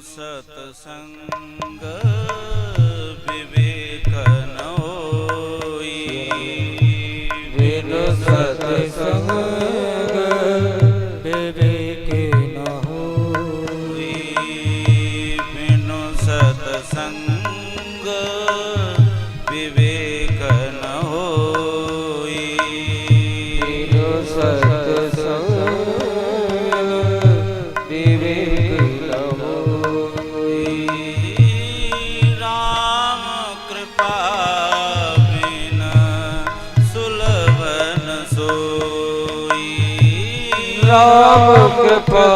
सत्संग विवेक न होई, बिनु सत्संग विवेक न होई, बिनु सत्संग विवेक न होई, बिनु सत्संग विवेक न होई। राम कृपा बिन सुलभ न सोई, राम कृपा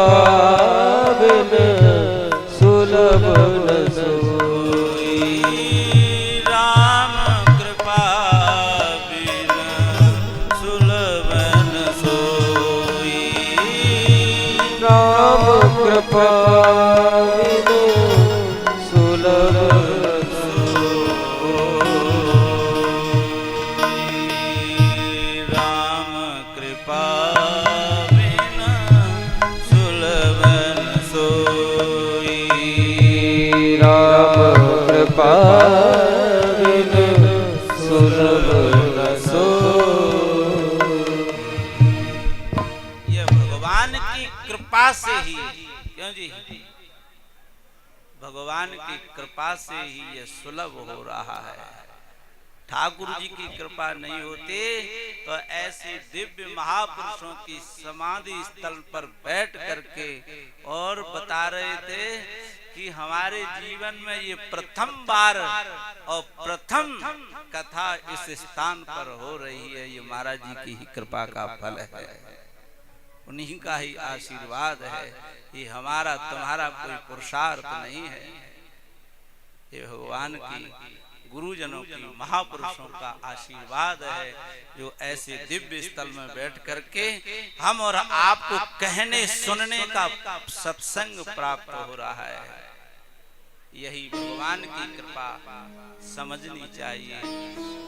बिन सुलभ न सोई, राम कृपा बिन सुलभ न सोई, राम कृपा बिन सुलभ न राम कृपा बिन सुलभ न सोई, राम कृपा बिन सुलभ न सोई। यह भगवान की कृपा से ही, क्यों जी, भगवान की कृपा से ही यह सुलभ हो रहा है। ठाकुर जी की कृपा नहीं होती तो ऐसे दिव्य महापुरुषों की समाधि स्थल पर बैठ करके और बता रहे थे कि हमारे जीवन में ये प्रथम बार और प्रथम कथा इस स्थान पर हो रही है। ये महाराज जी की ही कृपा का फल है, उन्हीं का ही आशीर्वाद है। ये हमारा तुम्हारा कोई पुरुषार्थ नहीं है, ये भगवान की गुरुजनों की महापुरुषों का आशीर्वाद है जो ऐसे दिव्य स्थल में बैठ करके हम और आपको कहने सुनने का सत्संग प्राप्त हो रहा है। यही भगवान की कृपा समझनी चाहिए।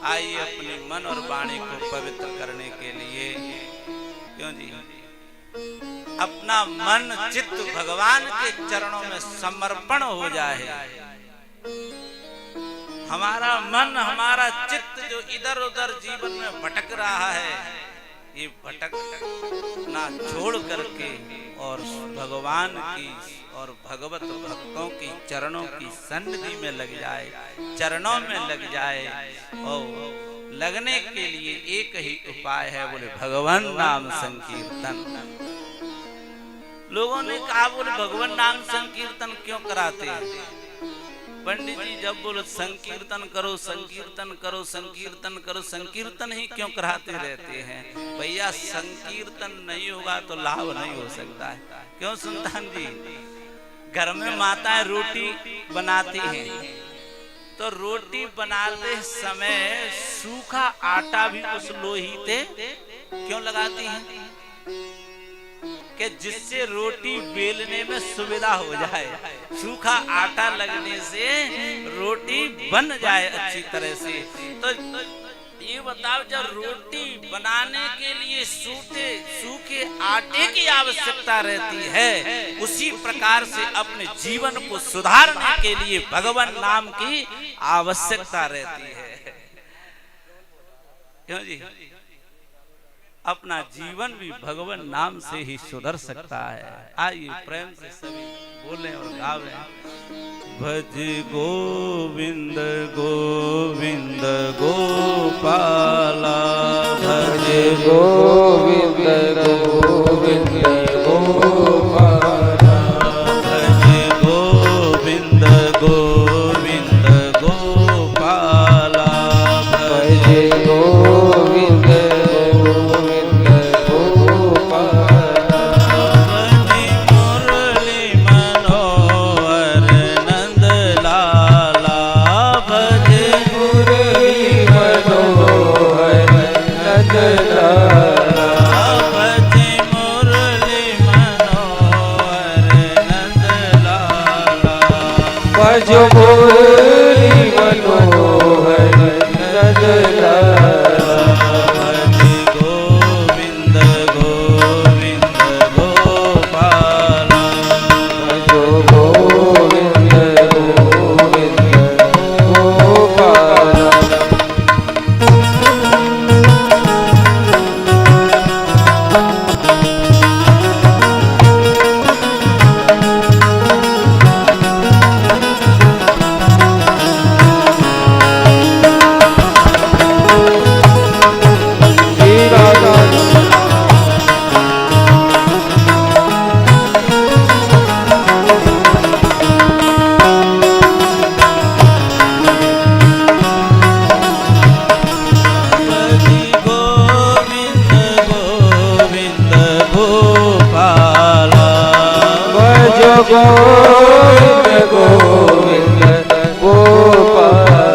आइए अपने मन और वाणी को पवित्र करने के लिए, क्यों जी, अपना मन चित्त भगवान के चरणों में समर्पण हो जाए। हमारा मन हमारा चित्त जो इधर उधर जीवन में भटक रहा है, ये भटक ना छोड़ करके और भगवान की और भगवत भक्तों की चरणों की सन्निधि में लग जाए, चरणों में लग जाए। और लगने के लिए एक ही उपाय है, बोले भगवान नाम संकीर्तन। लोगों ने कहा बोले भगवान नाम संकीर्तन क्यों कराते हैं? पंडित जी जब बोलो संकीर्तन करो संकीर्तन करो संकीर्तन करो, संकीर्तन ही क्यों कराते रहते हैं? भैया संकीर्तन नहीं होगा तो लाभ नहीं हो सकता है। क्यों सुल्तान जी, घर में माताएं रोटी बनाती हैं तो रोटी बनाते समय सूखा आटा भी उस लोही पे क्यों लगाती हैं? कि जिससे रोटी बेलने में सुविधा हो जाए, सूखा आटा लगने से रोटी बन जाए अच्छी तरह से। तो ये बताओ, जब रोटी बनाने के लिए सूखे आटे की आवश्यकता रहती है, उसी प्रकार से अपने जीवन को सुधारने के लिए भगवान नाम की आवश्यकता रहती है। क्यों जी, अपना जीवन भी भगवान नाम से ही सुधर सकता है। आइए प्रेम से सभी बोलें और गावें। भज गोविंद गोविंद गोपाला, भज गोविंद गोविंद गोपाला, भज गोविंद गोविंद गोपाला, भज गोविंद जो मुरली मनोहर नंदलाला, गोविंद गोविंद गोपाला, जो गोविंद गोविंद गोविंद गोपाला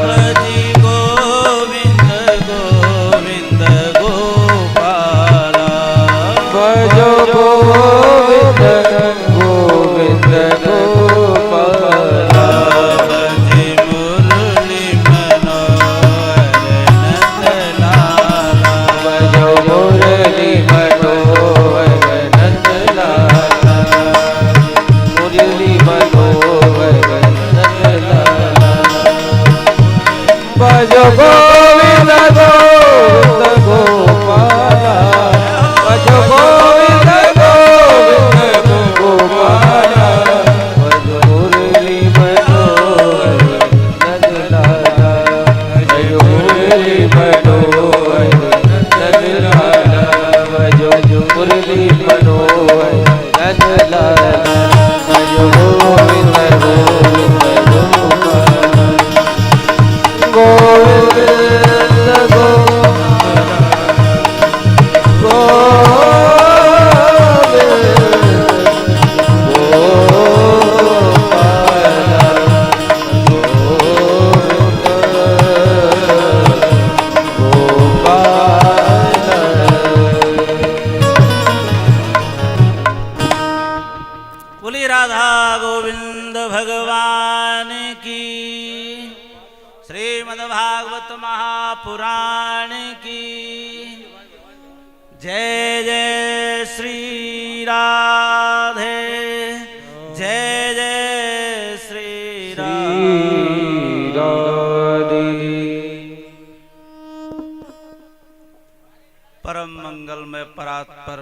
भजी गोविंद गोविंद गोपाला भजो गोविंद गोविंद गोपाला भजी मुरली मनोहर नंदलाला भजो मुरली मनोहर नंदलाला मुरली मनोहर नंदलाला भजो गोविंद गोविंद गोपाला भजो गोविंद गोविंद गोपाला भजो मुरली मनोहर नंदलाला भजो मुरली मनोहर नंदलाला भजो मुरली मनोहर नंदलाला भजो गोविंद गोविंद गोपाला गोविंद बोली राधा गोविंद भगवान की श्रीमद्भागवत महापुराण की जय जय श्री राधे जय जय श्री राधे परम मंगलमय परात्पर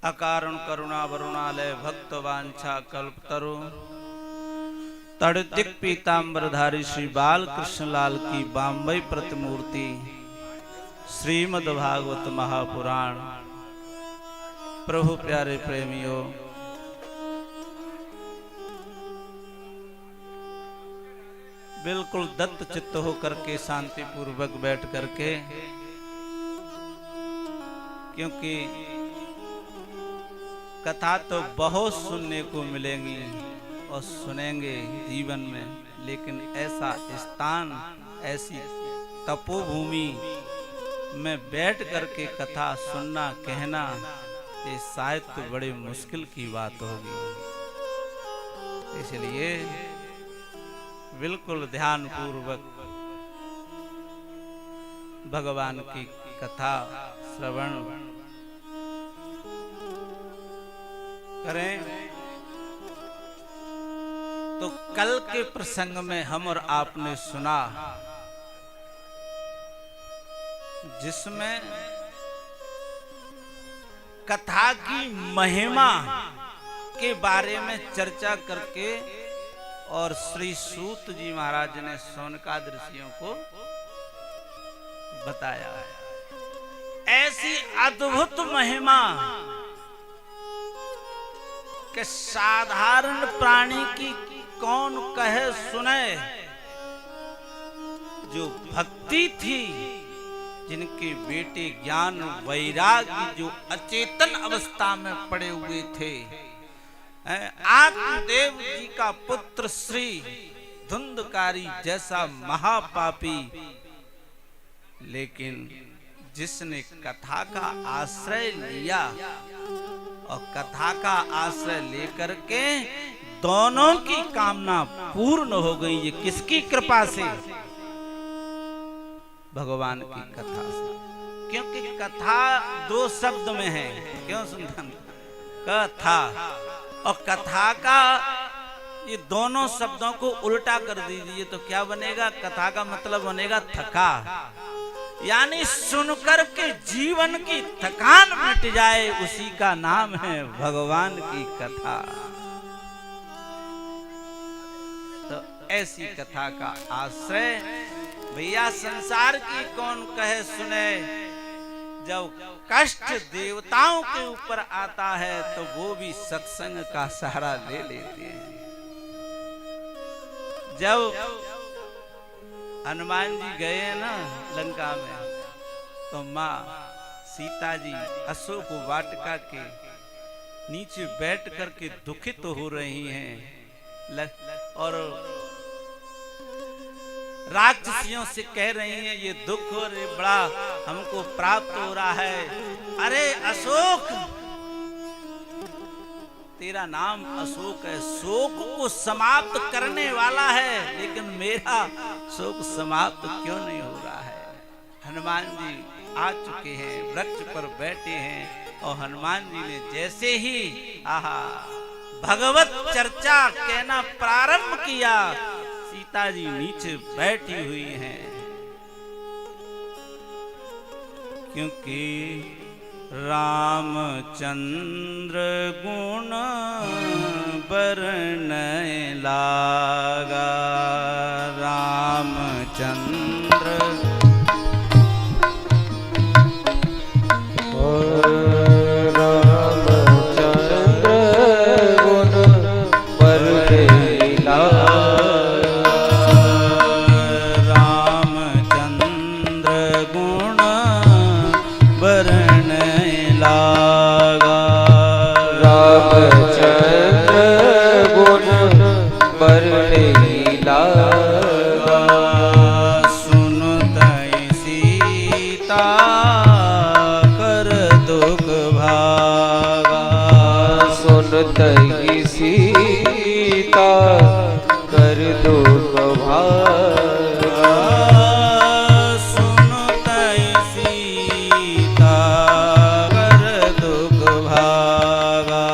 अकारण करुणा वरुणालय भक्त वांछा कल्पतरु तड़तिक पीतांबरधारी श्री बाल कृष्ण लाल की बाम्बई प्रतिमूर्ति श्रीमद् भागवत महापुराण प्रभु प्यारे प्रेमियों, बिल्कुल दत्त चित्त होकर के शांति पूर्वक बैठ करके, क्योंकि कथा तो बहुत सुनने को मिलेंगी और सुनेंगे जीवन में, लेकिन ऐसा स्थान ऐसी तपोभूमि में बैठ करके कथा सुनना कहना ये शायद तो बड़ी मुश्किल की बात होगी। इसलिए बिल्कुल ध्यान पूर्वक भगवान की कथा श्रवण करें। तो कल के प्रसंग में हम और आपने सुना, जिसमें कथा की महिमा के बारे में चर्चा करके और श्री सूत जी महाराज ने सोनकाद ऋषियों को बताया। ऐसी अद्भुत महिमा कि साधारण प्राणी की कौन कहे सुने। जो भक्ति थी, जिनके बेटे ज्ञान वैराग्य जो अचेतन अवस्था में पड़े हुए थे, आत्मदेव जी का पुत्र श्री धुंधकारी जैसा महापापी, लेकिन जिसने कथा का आश्रय लिया और कथा का आश्रय लेकर के दोनों की कामना पूर्ण हो गई। ये किसकी कृपा से? भगवान की कथा से। क्योंकि कथा दो शब्द में है। क्यों सुनते? कथा और कथा का ये दोनों शब्दों को उल्टा कर दीजिए तो क्या बनेगा? कथा का मतलब बनेगा थका, यानी सुनकर के जीवन की थकान मिट जाए, उसी का नाम है भगवान की कथा। तो ऐसी कथा का आश्रय भैया संसार की कौन कहे सुने। जब कष्ट देवताओं के ऊपर आता है तो वो भी सत्संग का सहारा ले लेते हैं। जब हनुमान जी गए ना लंका में, तो माँ सीता जी अशोक वाटिका के नीचे बैठ करके दुखित हो रही हैं और राक्षसियों से कह रही हैं ये दुख और ये बड़ा हमको प्राप्त हो रहा है। अरे अशोक, तेरा नाम अशोक है, शोक को समाप्त करने वाला है, लेकिन मेरा शोक समाप्त क्यों नहीं हो रहा है। हनुमान जी आ चुके हैं, वृक्ष पर बैठे हैं और हनुमान जी ने जैसे ही आहा भगवत चर्चा कहना प्रारंभ किया, सीता जी नीचे बैठी हुई हैं, क्योंकि रामचंद्र गुण बरनय लागा। रामचंद्र गुण बरनय लागा। रामचंद्र गुण बरनय लागा। रामचंद्र गुण बरनय लागा। सुनतई सीता कर दुख भागा। सुनतई सीता कर दुख भागा। सुनतई सीता कर दुख भागा।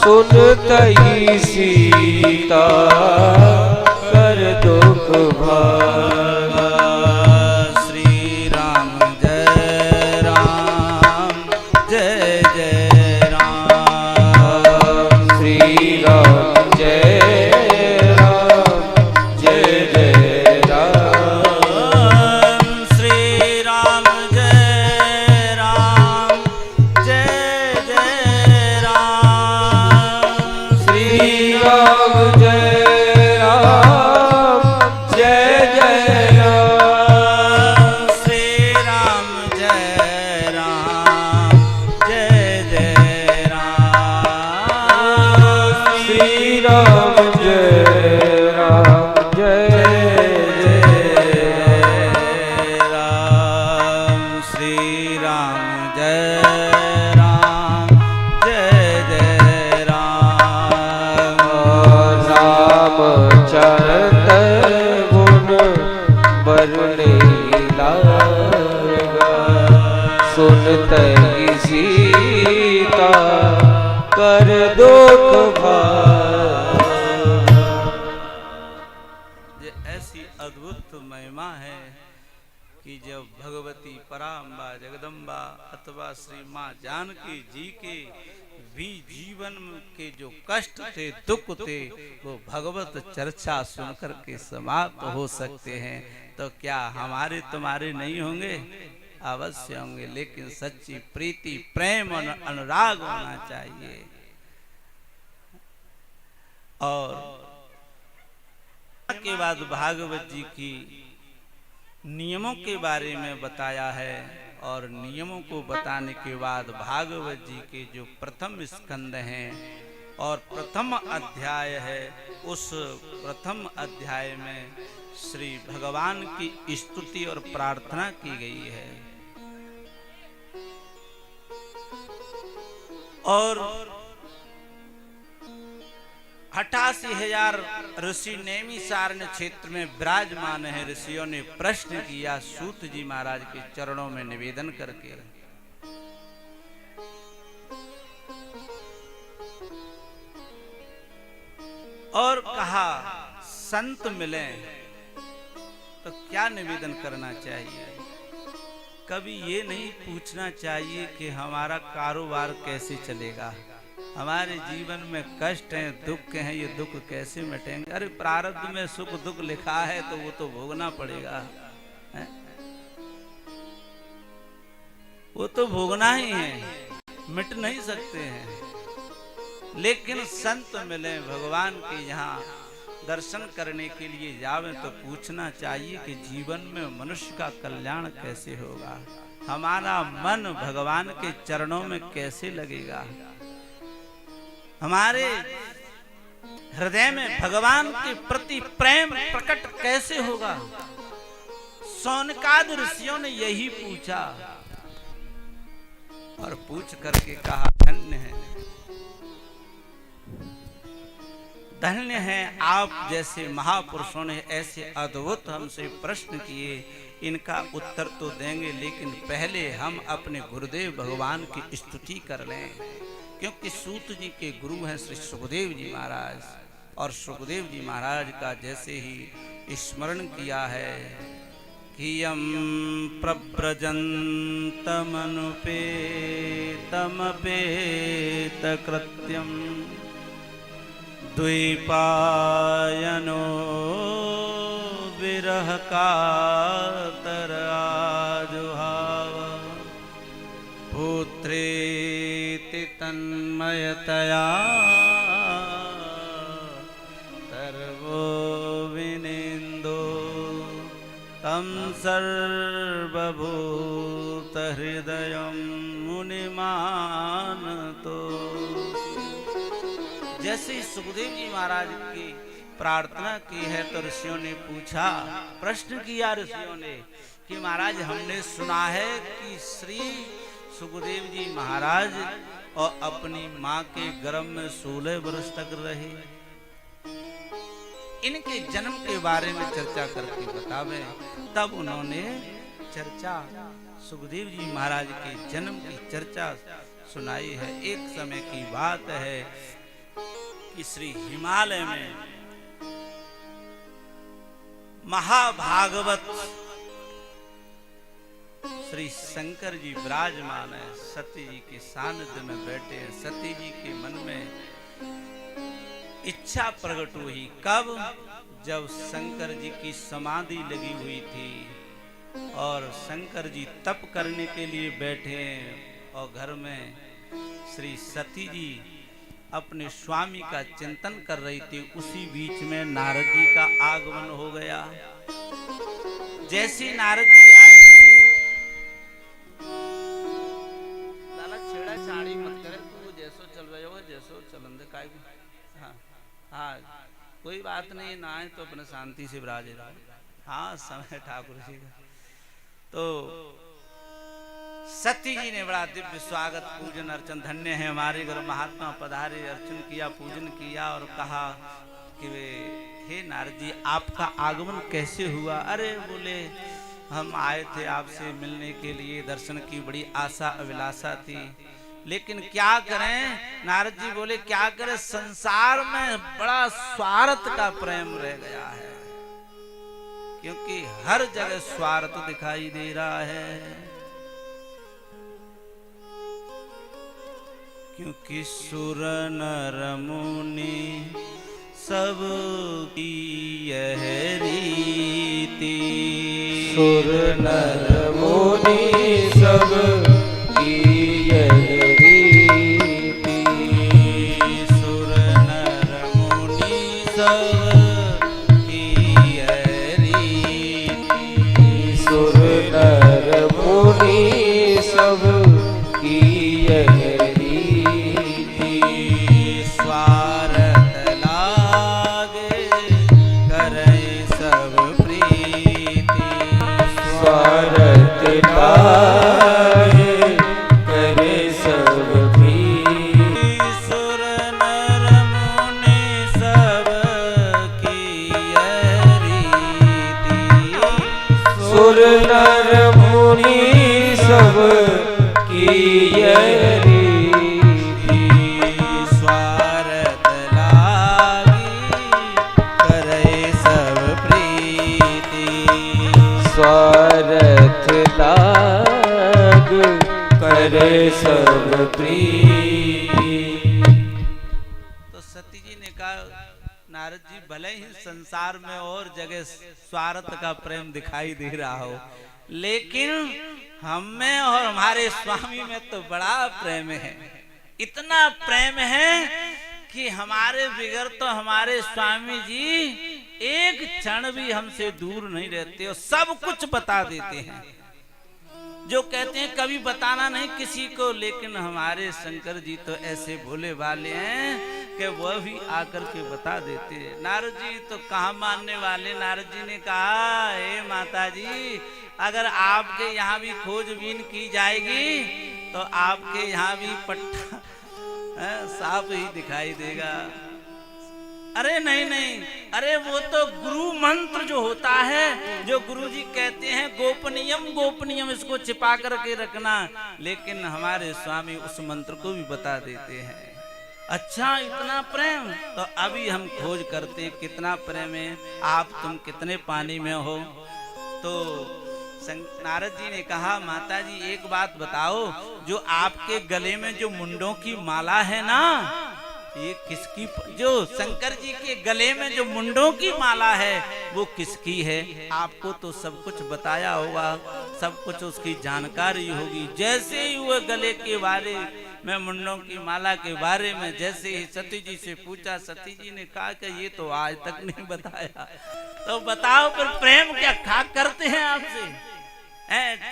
सुनतई सीता कर दुख भागा। श्री राम जय राम जय जय राम। श्री राम जय राम जय जय राम। श्री राम जय राम जय जय राम। श्री राम जय राम जय जय राम। श्री राम जय राम जय जय राम। श्री राम जय राम जय जय राम। श्री राम जय राम जय जय राम। रामचंद्र गुण बरनय लागा। सुनतई सीता कर दुख भागा। ये ऐसी अद्भुत महिमा है कि जब भगवती पराम्बा जगदम्बा अथवा श्री माँ जानकी जी के भी जीवन के जो कष्ट थे, दुख थे, वो भगवत चर्चा सुनकर के समाप्त हो सकते हैं, तो क्या हमारे तुम्हारे नहीं होंगे? अवश्य होंगे, लेकिन सच्ची प्रीति प्रेम और अनुराग होना चाहिए। और के बाद भागवत जी की नियमों के बारे में बताया है, और नियमों को बताने के बाद भागवत जी के जो प्रथम स्कंद हैं और प्रथम अध्याय है, उस प्रथम अध्याय में श्री भगवान की स्तुति और प्रार्थना की गई है। और 88,000 ऋषि नैमिषारण्य क्षेत्र में विराजमान है। ऋषियों ने प्रश्न किया सूत जी महाराज के चरणों में निवेदन करके, और कहा संत मिले तो क्या निवेदन करना चाहिए। कभी ये नहीं पूछना चाहिए कि हमारा कारोबार कैसे चलेगा, हमारे जीवन में कष्ट हैं, दुख हैं, ये दुख कैसे मिटेंगे। अरे प्रारब्ध में सुख दुख लिखा है तो वो तो भोगना पड़ेगा, है? वो तो भोगना ही है, मिट नहीं सकते हैं। लेकिन संत मिले, भगवान के यहाँ दर्शन करने के लिए जावे तो पूछना चाहिए कि जीवन में मनुष्य का कल्याण कैसे होगा, हमारा मन भगवान के चरणों में कैसे लगेगा। हमारे हृदय में भगवान के प्रति प्रेम प्रकट कैसे होगा? शौनकादि ऋषियों ने यही पूछा और पूछ करके कहा, धन्य है, धन्य है आप जैसे महापुरुषों ने ऐसे अद्भुत हमसे प्रश्न किए, इनका उत्तर तो देंगे, लेकिन पहले हम अपने गुरुदेव भगवान की स्तुति कर लें, क्योंकि सूत जी के गुरु हैं श्री सुखदेव जी महाराज, और सुखदेव जी महाराज का जैसे ही स्मरण किया है कि यम प्रव्रजन्तमनुपेतमपेत कृत्यम द्वैपायनो विरह कातर आजुहाव पुत्रेति तन्मयतया सर्वो विनिन्दो तं सर्वभूत हृदयं मुनिमानतो। जैसे ही सुखदेव जी महाराज की प्रार्थना की है तो ऋषियों ने पूछा, प्रश्न किया ऋषियों ने कि महाराज हमने सुना है कि श्री सुखदेव जी महाराज और अपनी माँ के गर्भ में 16 वर्ष तक रहे, इनके जन्म के बारे में चर्चा करके बतावे। तब उन्होंने चर्चा सुखदेव जी महाराज के जन्म की चर्चा सुनाई है। एक समय की बात है कि श्री हिमालय में महाभागवत श्री शंकर जी विराजमान है, सती जी के सानिध्य में बैठे हैं। सती जी के मन में इच्छा प्रकट हुई, कब? जब शंकर जी की समाधि लगी हुई थी और शंकर जी तप करने के लिए बैठे और घर में श्री सती जी अपने स्वामी का चिंतन कर रही थी। उसी बीच में नारद जी का आगमन हो गया। जैसे नारद जी आए, लाला छेड़ा छाड़ी मत करे, तू जैसो चल रहे हो जैसो चलन दे काय। हाँ कोई बात नहीं, ना है तो अपने शांति से विराजे रहो। हाँ समय ठाकुर जी का। तो सती जी ने बड़ा दिव्य स्वागत पूजन अर्चन, धन्य है हमारे घर महात्मा पधारे, अर्चन किया, पूजन किया और कहा कि वे हे नारद जी आपका आगमन कैसे हुआ? अरे बोले हम आए थे आपसे मिलने के लिए, दर्शन की बड़ी आशा अभिलाषा थी, लेकिन क्या करें? नारद जी बोले क्या करें, संसार में बड़ा स्वार्थ का प्रेम रह गया है, क्योंकि हर जगह स्वार्थ दिखाई दे रहा है। क्योंकि सुर नर मुनि सब की यह रीति, सुर नर मुनि सब की यह रीति, सुर नर मुनि सब की यह रीति, सुर नर मुनि सब की यह स्वार्थ लागे करे सब प्रीति, स्वार्थ लागे करे सब प्रीति, सुर नर मुनि सब की यह रीति, सुर नर मुनि सब की यह स्वार्थ लाग करे सब प्रीति। तो सती जी ने कहा नारद जी भले ही संसार में और जगह स्वार्थ का प्रेम दिखाई दे रहा हो, लेकिन हम में और हमारे स्वामी में तो बड़ा प्रेम है। इतना प्रेम है कि हमारे बिगड़ तो हमारे स्वामी जी एक क्षण भी हमसे दूर नहीं रहते और सब कुछ बता देते हैं। जो कहते हैं कभी बताना नहीं किसी को, लेकिन हमारे शंकर जी तो ऐसे भोले वाले हैं कि वह भी आकर के बता देते हैं। नारद जी तो कहाँ मानने वाले। नारद जी ने कहा, हे माता जी, अगर आपके यहाँ भी खोजबीन की जाएगी तो आपके यहाँ भी पट्टा साफ ही दिखाई देगा। अरे नहीं नहीं, अरे वो तो गुरु मंत्र जो होता है, जो गुरु जी कहते हैं गोपनीयम गोपनीयम, इसको छिपा करके रखना, लेकिन हमारे स्वामी उस मंत्र को भी बता देते हैं। अच्छा, इतना प्रेम, तो अभी हम खोज करते कितना प्रेम है, आप तुम कितने पानी में हो। तो नारद जी ने कहा, माता जी एक बात बताओ, जो आपके गले में जो मुंडों की माला है ना, ये किसकी, जो शंकर जी के गले में जो मुंडों की माला है वो किसकी है? आपको तो सब कुछ बताया होगा, सब कुछ उसकी जानकारी होगी। जैसे ही वो गले के बारे में, मुंडों की माला के बारे में जैसे ही सती जी से पूछा, सती जी ने कहा कि ये तो आज तक नहीं बताया। तो बताओ फिर प्रेम क्या करते हैं आपसे?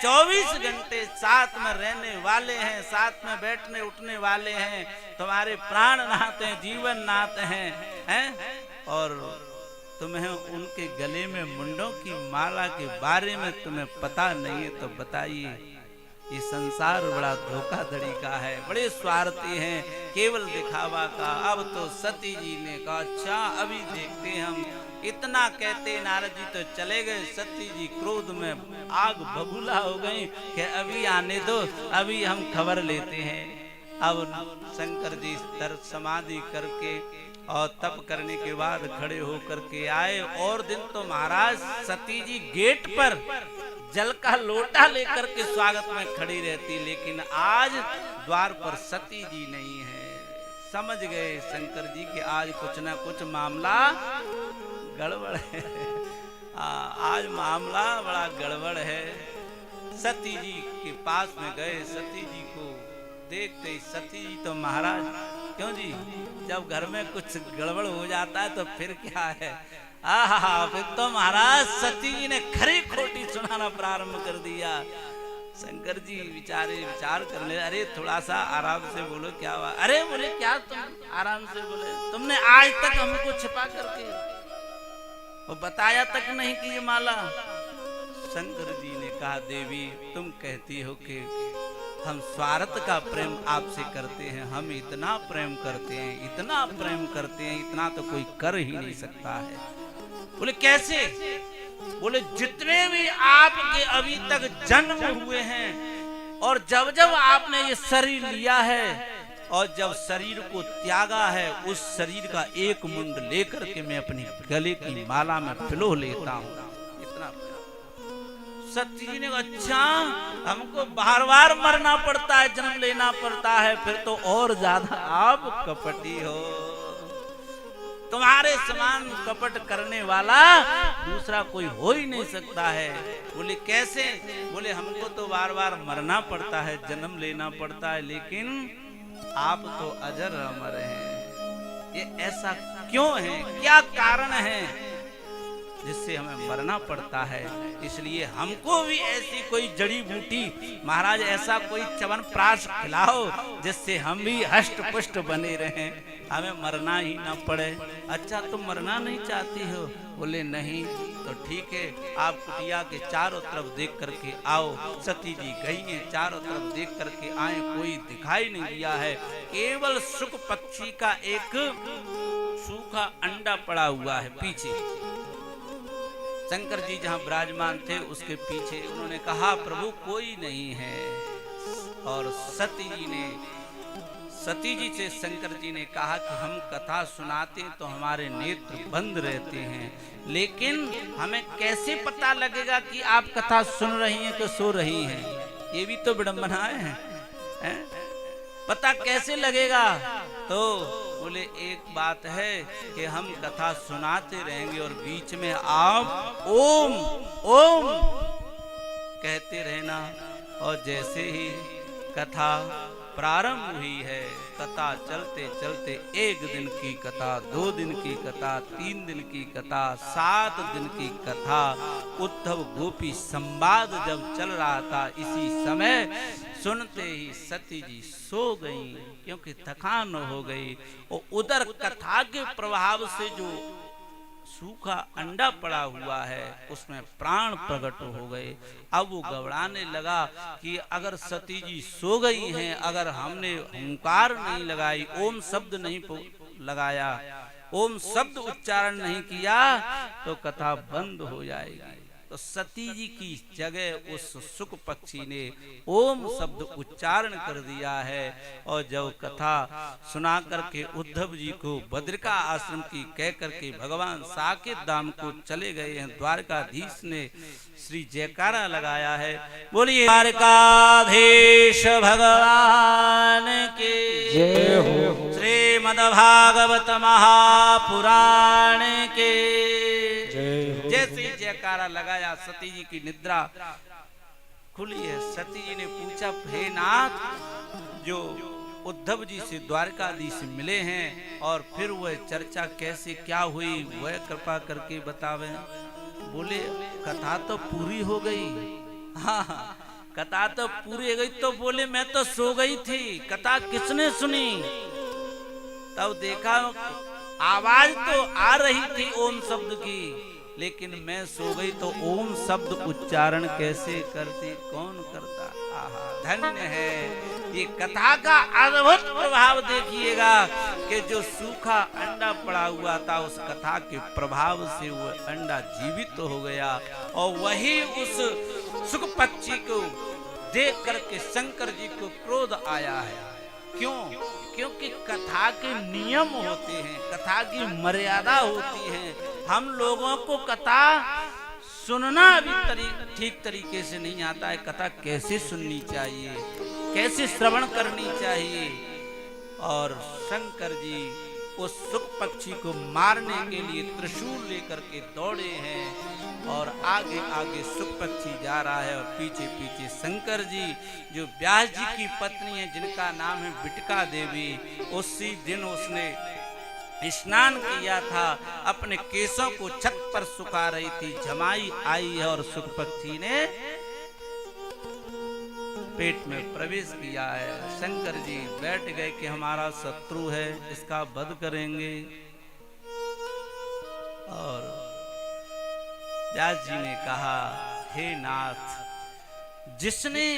24 घंटे साथ में रहने वाले हैं, साथ में बैठने उठने वाले हैं, तुम्हारे प्राण नाथ हैं, जीवन नाथ हैं, और तुम्हें उनके गले में मुंडों की माला के बारे में तुम्हें पता नहीं है। तो बताइए, ये संसार बड़ा धोखाधड़ी का है, बड़े स्वार्थी हैं, केवल दिखावा का। अब तो सती जी ने कहा, अच्छा अभी देखते हैं हम। इतना कहते नारद जी तो चले गए। सती जी क्रोध में आग बबूला हो गई कि अभी आने दो, अभी हम खबर लेते हैं। अब शंकर जी समाधि करके और तप करने के बाद खड़े होकर के आए। और दिन तो महाराज सती जी गेट पर जल का लोटा लेकर के स्वागत में खड़ी रहती, लेकिन आज द्वार पर सती जी नहीं है। समझ गए शंकर जी कि आज कुछ ना कुछ मामला गड़बड़ है, आज मामला बड़ा गड़बड़ है। सती जी के पास में गए, सती जी को देखते, सती जी तो महाराज, क्यों जी, जब घर में कुछ गड़बड़ हो जाता है तो फिर क्या है, फिर तो महाराज सती जी ने खरी खोटी सुनाना प्रारंभ कर दिया। शंकर जी बेचारे विचार कर ले, अरे थोड़ा सा आराम से बोलो, क्या हुआ? अरे बोले, क्या तुम आराम से बोले, तुमने आज तक हमको छिपा करके और बताया तक नहीं कि ये माला। शंकर जी ने कहा, देवी तुम कहती हो कि हम स्वार्थ का प्रेम आपसे करते हैं, हम इतना प्रेम करते हैं, इतना प्रेम करते हैं, इतना तो कोई कर ही नहीं सकता है। बोले कैसे? बोले जितने भी आपके अभी तक जन्म हुए हैं और जब जब आपने ये शरीर लिया है और जब शरीर को त्यागा है, उस शरीर का एक मुंड लेकर के मैं अपनी गले की माला में पिलो लेता हूँ। इतना सती जी ने कहा, अच्छा हमको बार बार मरना पड़ता है, जन्म लेना पड़ता है, फिर तो और ज्यादा आप कपटी हो। तुम्हारे समान कपट करने वाला दूसरा कोई हो ही नहीं सकता है। बोले कैसे? बोले हमको तो बार बार मरना पड़ता है, जन्म लेना पड़ता है, लेकिन आप तो अजर अमर हैं। ये ऐसा क्यों है? क्या कारण है जिससे हमें मरना पड़ता है? इसलिए हमको भी ऐसी कोई जड़ी बूटी महाराज, ऐसा कोई च्यवनप्राश खिलाओ जिससे हम भी हष्ट पुष्ट बने रहें, हमें मरना ही ना पड़े। अच्छा तुम मरना नहीं चाहती हो? बोले नहीं। तो ठीक है, आप कुटिया के चारों तरफ देख करके आओ। सती जी गई हैं, चारों तरफ देख करके आए, कोई दिखाई नहीं दिया है, केवल शुक पक्षी का एक सूखा अंडा पड़ा हुआ है पीछे। शंकर जी जहाँ विराजमान थे उसके पीछे। उन्होंने कहा, प्रभु कोई नहीं है। और सती जी से शंकर जी ने कहा कि हम कथा सुनाते तो हमारे नेत्र बंद रहते हैं, लेकिन हमें कैसे पता लगेगा कि आप कथा सुन रही हैं कि सो रही हैं? ये भी तो विडंबनाएं हैं, पता कैसे लगेगा? तो बोले एक बात है कि हम कथा सुनाते रहेंगे और बीच में आप ओम ओम कहते रहना, और जैसे ही कथा प्रारंभ हुई है। कथा चलते चलते 1 दिन की कथा, 2 दिन की कथा, 3 दिन की कथा, 7 दिन की कथा। उद्धव गोपी संवाद जब चल रहा था, इसी समय सुनते ही सती जी सो गईं, क्योंकि थकान हो गई। और उधर कथा के प्रभाव से जो सूखा अंडा पड़ा हुआ है उसमें प्राण प्रकट हो गए। अब वो घबराने लगा कि अगर सती जी सो गई हैं, अगर हमने हुंकार नहीं लगाई, ओम शब्द नहीं लगाया, ओम शब्द उच्चारण नहीं किया, तो कथा बंद हो जाएगी। तो सती जी की जगह उस शुक पक्षी ने ओम शब्द उच्चारण कर दिया है। और जब कथा सुना करके उद्धव जी को बद्रिका आश्रम की कह करके भगवान साकेत धाम को चले गए हैं, द्वारकाधीश ने श्री जयकारा लगाया है। बोलिए द्वारकाधीश भगवान के जय हो। श्रीमद्भागवत महापुराण के जैसे जयकारा लगाया, सती जी की निद्रा खुली है। सती जी ने पूछा, हे नाथ, जो उद्धव जी से द्वारकाधीश मिले हैं और फिर वह चर्चा कैसे क्या हुई, वह कृपा करके बतावे। बोले कथा तो पूरी हो गई। हाँ, कथा तो पूरी हो गई। तो बोले मैं तो सो गई थी, कथा किसने सुनी? तब देखा आवाज तो आ रही थी ओम शब्द की, लेकिन मैं सो गई तो ओम शब्द उच्चारण कैसे करती, कौन करता? आहा, धन्य है। ये कथा का अद्भुत प्रभाव देखिएगा कि जो सूखा अंडा पड़ा हुआ था, उस कथा के प्रभाव से वो अंडा जीवित हो गया। और वही उस शुक पक्षी को देख करके शंकर जी को क्रोध आया है। क्यों? क्योंकि कथा के नियम होते हैं, कथा की मर्यादा होती है। हम लोगों को कथा सुनना अभी ठीक तरीके से नहीं आता है। कथा कैसे सुननी चाहिए, कैसे श्रवण करनी चाहिए। और शंकर जी उस शुक पक्षी को मारने के लिए त्रिशूल लेकर के दौड़े हैं और आगे आगे शुक पक्षी जा रहा है और पीछे पीछे शंकर जी, जो व्यास जी की पत्नी है जिनका नाम है बिटका देवी, उसी दिन उसने स्नान किया था, अपने केसों को छत पर सुखा रही थी। जमाई आई है और शुक पक्षी ने पेट में प्रवेश किया है। शंकर जी बैठ गए कि हमारा शत्रु है, इसका वध करेंगे। और व्यास जी ने कहा, हे नाथ, जिसने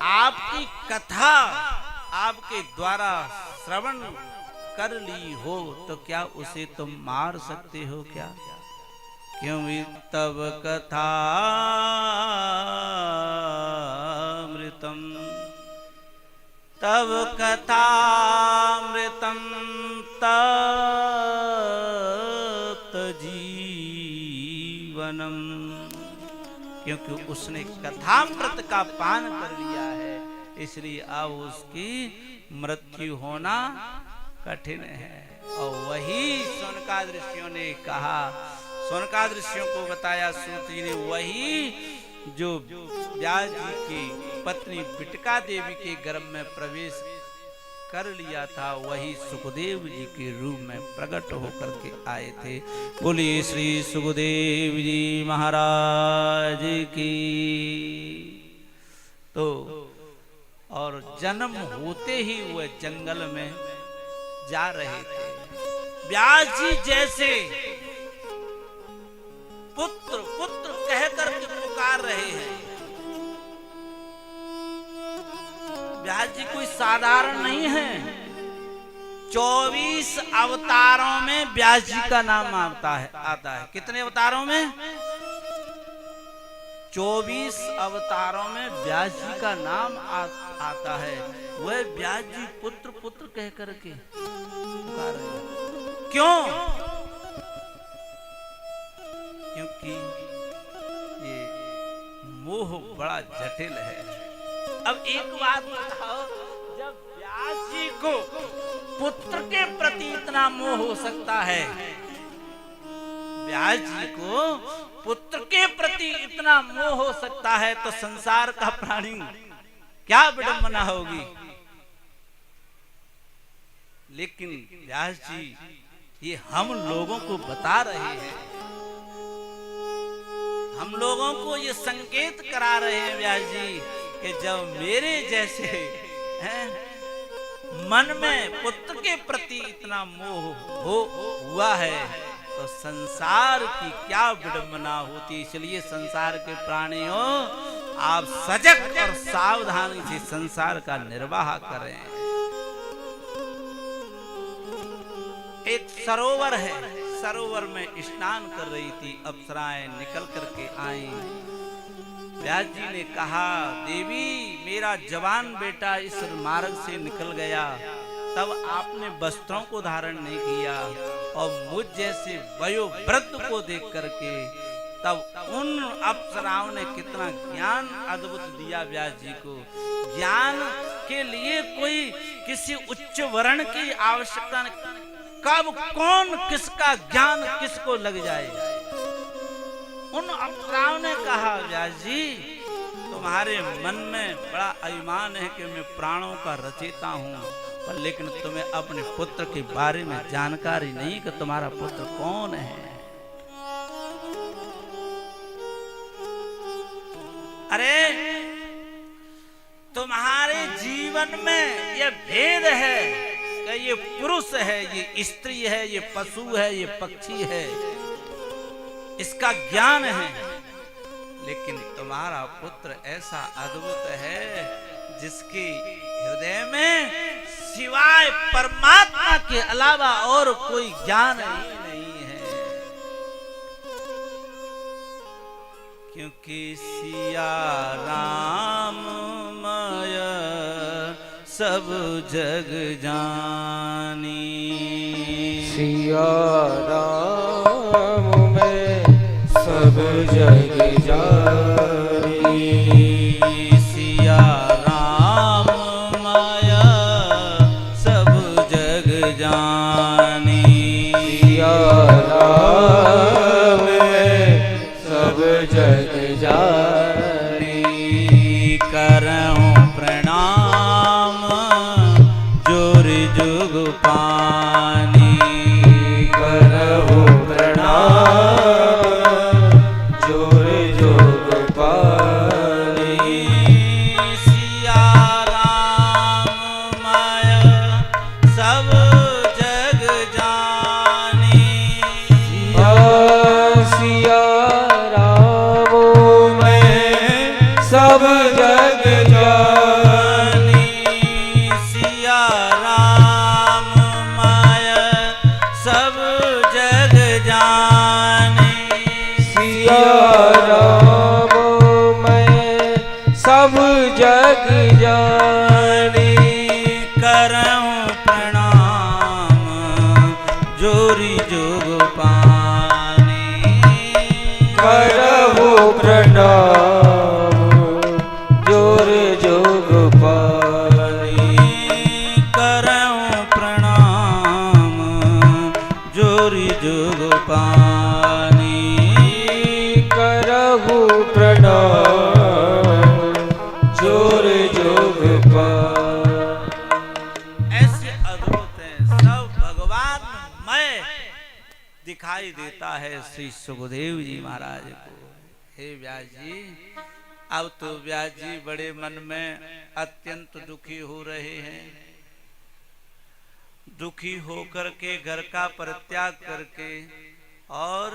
आपकी कथा आपके द्वारा श्रवण कर ली हो तो क्या उसे तुम मार सकते हो क्या? क्यों तब कथा अमृतम, तब कथा अमृतम तप्त जीवनम, क्योंकि उसने कथामृत का पान कर लिया है, इसलिए अब उसकी मृत्यु होना कठिन है। और वही सोनकाद ऋषियों ने कहा, सोनकाद ऋषियों को बताया सूत जी ने, वही जो व्यास जी की पत्नी बिटका देवी के गर्भ में प्रवेश कर लिया था, वही सुखदेव जी के रूप में प्रकट होकर के आए थे। बोलिए श्री सुखदेव जी महाराज की। तो और जन्म होते ही वह जंगल में जा रहे थे। व्यास जी जैसे पुत्र पुत्र कहकर के पुकार रहे हैं। व्यास जी कोई साधारण नहीं है। 24 अवतारों में व्यास जी का नाम आता है। कितने अवतारों में? 24 अवतारों में व्यास जी का नाम आता है। वह व्यास जी पुत्र पुत्र कह करके पुकार रहे हैं। क्यों? क्योंकि ये मोह बड़ा जटिल है। अब एक बात बताओ, जब व्यास जी को पुत्र के प्रति इतना मोह हो सकता है, व्यास जी को पुत्र के प्रति इतना मोह हो सकता है, तो संसार का प्राणी क्या विडंबना होगी। लेकिन व्यास जी ये हम लोगों को बता रहे हैं, हम लोगों को ये संकेत करा रहे हैं व्यास जी कि जब मेरे जैसे मन में पुत्र के प्रति इतना मोह हुआ है तो संसार की क्या विडंबना होती। इसलिए संसार के प्राणियों आप सजग और सावधानी से संसार का निर्वाह करें। एक सरोवर है, सरोवर में स्नान कर रही थी अप्सराएं, निकल करके आई। व्यास जी ने कहा देवी मेरा जवान बेटा इस मार्ग से निकल गया, तब आपने वस्त्रों को धारण नहीं किया और मुझ जैसे वयोवृद्ध को देख करके तब उन अप्सराओं ने कितना ज्ञान अद्भुत दिया व्यास जी को। ज्ञान के लिए कोई किसी उच्च वर्ण की आवश्यकता नहीं, कब कौन किसका ज्ञान किसको लग जाए। उन अप्सराओं ने कहा व्यास जी तुम्हारे मन में बड़ा अभिमान है कि मैं प्राणों का रचयिता हूँ, पर लेकिन तुम्हें अपने पुत्र के बारे में जानकारी नहीं कि तुम्हारा पुत्र कौन है। अरे तुम्हारे जीवन में ये भेद है कि ये पुरुष है, ये स्त्री है, ये पशु है, ये पक्षी है, इसका ज्ञान है। लेकिन तुम्हारा पुत्र ऐसा अद्भुत है जिसके हृदय में सिवाय परमात्मा के अलावा और कोई ज्ञान ही नहीं है। क्योंकि सिया राम मय सब जग जानी, सिया राम में सब जग जानी, सिया राम माया सब जग जानी, सिया राम में सब जग जानी। करऊं प्रणाम जोर जुग पानी, करऊं प्रणाम जोर जुग पानी। सिया राम माया सब जग जानी, सिया राम में सब जग जानी, सिया राम माया सब जग जानी, सिया राम में सब जग जानी। करऊं प्रणाम जोरी जोग पानी, करहु प्रणाम जोर जोग पानी, करऊं प्रणाम जोरी जोग पानी, करहु प्रणाम जोर जोग पानी। ऐसे अद्भुत है, सब भगवान मय दिखाई देता है श्री सुखदेव जी महाराज को। हे व्यास जी अब तो व्यास जी बड़े मन में अत्यंत दुखी हो रहे हैं। दुखी होकर के घर का परित्याग करके और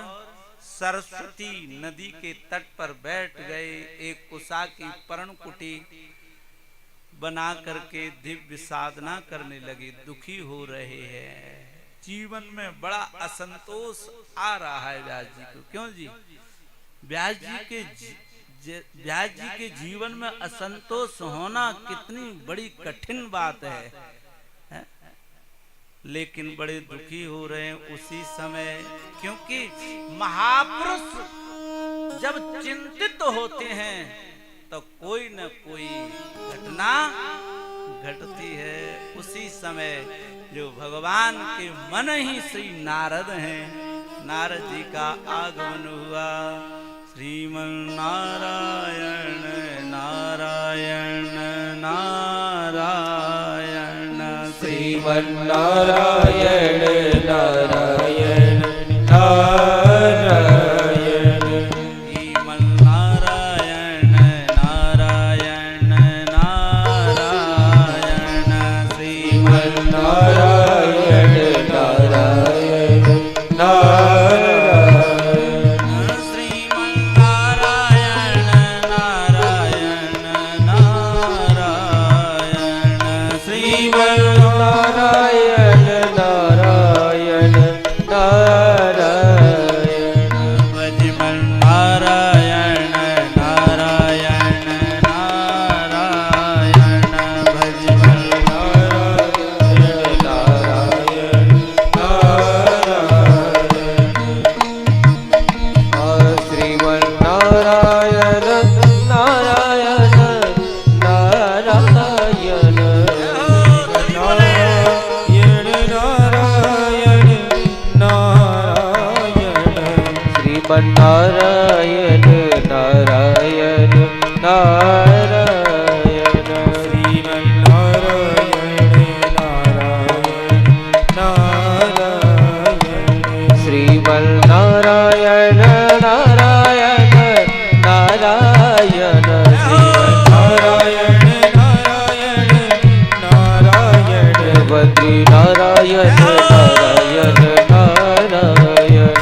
सरस्वती नदी के तट पर बैठ गए। एक कुशा की पर्णकुटी बना करके दिव्य साधना करने लगे। दुखी हो रहे हैं, जीवन में बड़ा असंतोष आ रहा है व्यास जी को। क्यों जी? व्यास जी के जीवन में असंतोष होना कितनी बड़ी कठिन बात है? लेकिन बड़े दुखी हो रहे हैं उसी समय, क्योंकि महापुरुष जब चिंतित होते हैं तो कोई न कोई घटना घटती है। उसी समय जो भगवान के मन ही श्री नारद हैं, नारद जी का आगमन हुआ। श्रीमन नारायण नारायण नारायण श्रीमन्नारायण नारायण नारायण श्रीमन्नारायण नारायण नारायण श्रीमन्नारायण नारायण नारायण श्रीमन्नारायण नारायण नारायण श्रीमन्नारायण नारायण नारायण भजमन्नारायण नारायण नारायण भजमन्नारायण नारायण नारायण श्रीमन्नारायण नारायण नारायण नारायण नारायण नारायण श्रीमन्नारायण नारायण नारायण श्रीमन्नारायण नारायण नारायण श्रीमन्नारायण नारायण नारायण श्रीमन्नारायण नारायण नारायण बद्री नारायण नारायण नारायण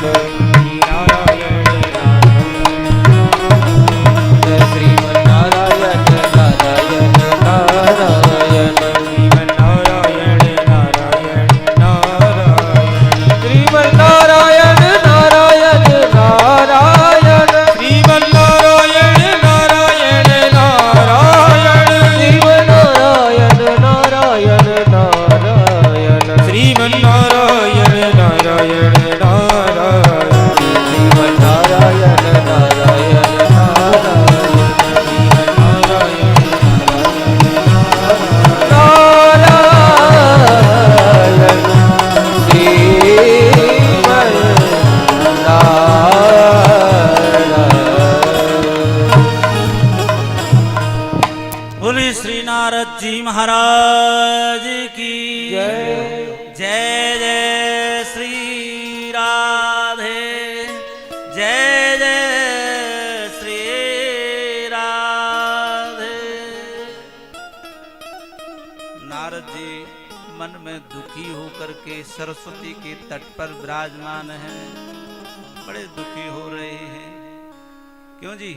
श्रीमन्नारायण नारायण नारायण श्रीमन्नारायण नारायण नारायण श्रीमन्नारायण नारायण नारायण श्रीमन्नारायण नारायण नारायण श्रीमन्नारायण नारायण नारायण श्रीमन्नारायण नारायण नारायण श्रीमन्नारायण नारायण बोले श्री नारद जी महाराज की जय। जय जय श्री राधे जय जय श्री राधे। नारद जी मन में दुखी होकर के सरस्वती के तट पर विराजमान हैं, बड़े दुखी हो रहे हैं। क्यों जी?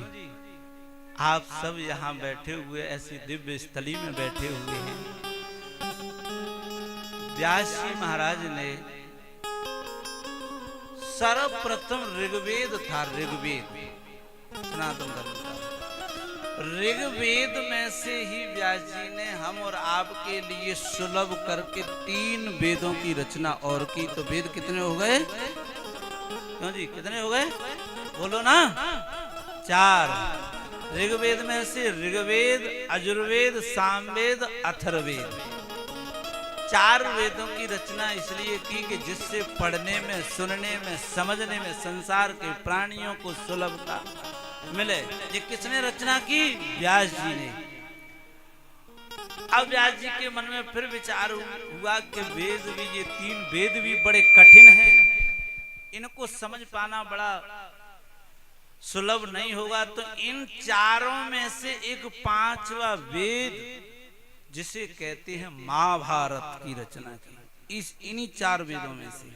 आप सब यहाँ बैठे हुए ऐसी दिव्य स्थली में बैठे हुए हैं। व्यास जी महाराज ने सर्वप्रथम ऋग्वेद था, ऋग्वेद सनातन धर्म का ऋग्वेद में से ही व्यास जी ने हम और आपके लिए सुलभ करके 3 वेदों की रचना और की। तो वेद कितने हो गए? क्यों जी कितने हो गए? बोलो ना। 4। ऋग्वेद में से ऋग्वेद, यजुर्वेद, सामवेद, अथर्ववेद 4 वेदों की रचना इसलिए की कि जिससे पढ़ने में, सुनने में, समझने में संसार के प्राणियों को सुलभता मिले। ये किसने रचना की? व्यास जी ने। अब व्यास जी के मन में फिर विचार हुआ कि वेद भी, ये 3 वेद भी बड़े कठिन हैं, इनको समझ पाना बड़ा सुलभ नहीं होगा। तो इन 4 में से एक 5वां वेद जिसे कहते हैं महाभारत की रचना की। इन्हीं 4 वेदों में से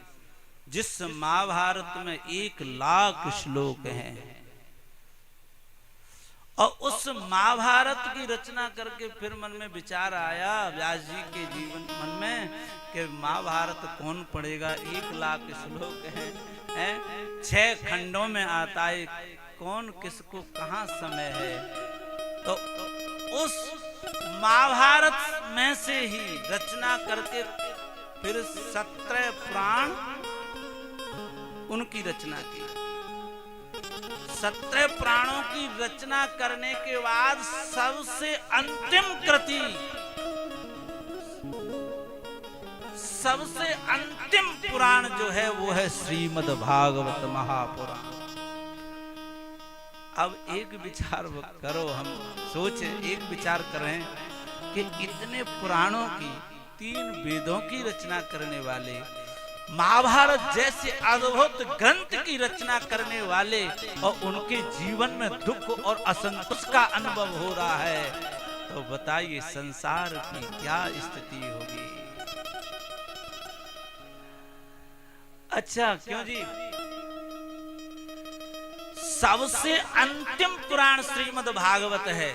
जिस महाभारत में 1,00,000 श्लोक हैं और उस महाभारत की रचना करके फिर मन में विचार आया व्यास जी के जीवन मन में कि महाभारत कौन पढ़ेगा? 1,00,000 श्लोक हैं, 6 खंडों में आता है, कौन किसको कहाँ समय है। तो उस महाभारत में से ही रचना करके फिर 17 पुराण उनकी रचना की। 17 पुराणों की रचना करने के बाद सबसे अंतिम कृति, सबसे अंतिम पुराण जो है वो है श्रीमद् भागवत महापुराण। अब एक विचार करो, हम सोचे, एक विचार करें कि इतने पुराणों की, 3 वेदों की रचना करने वाले, महाभारत जैसे अद्भुत ग्रंथ की रचना करने वाले, और उनके जीवन में दुख और असंतोष का अनुभव हो रहा है, तो बताइए संसार की क्या स्थिति होगी। अच्छा क्यों जी, सबसे अंतिम पुराण श्रीमद् भागवत है,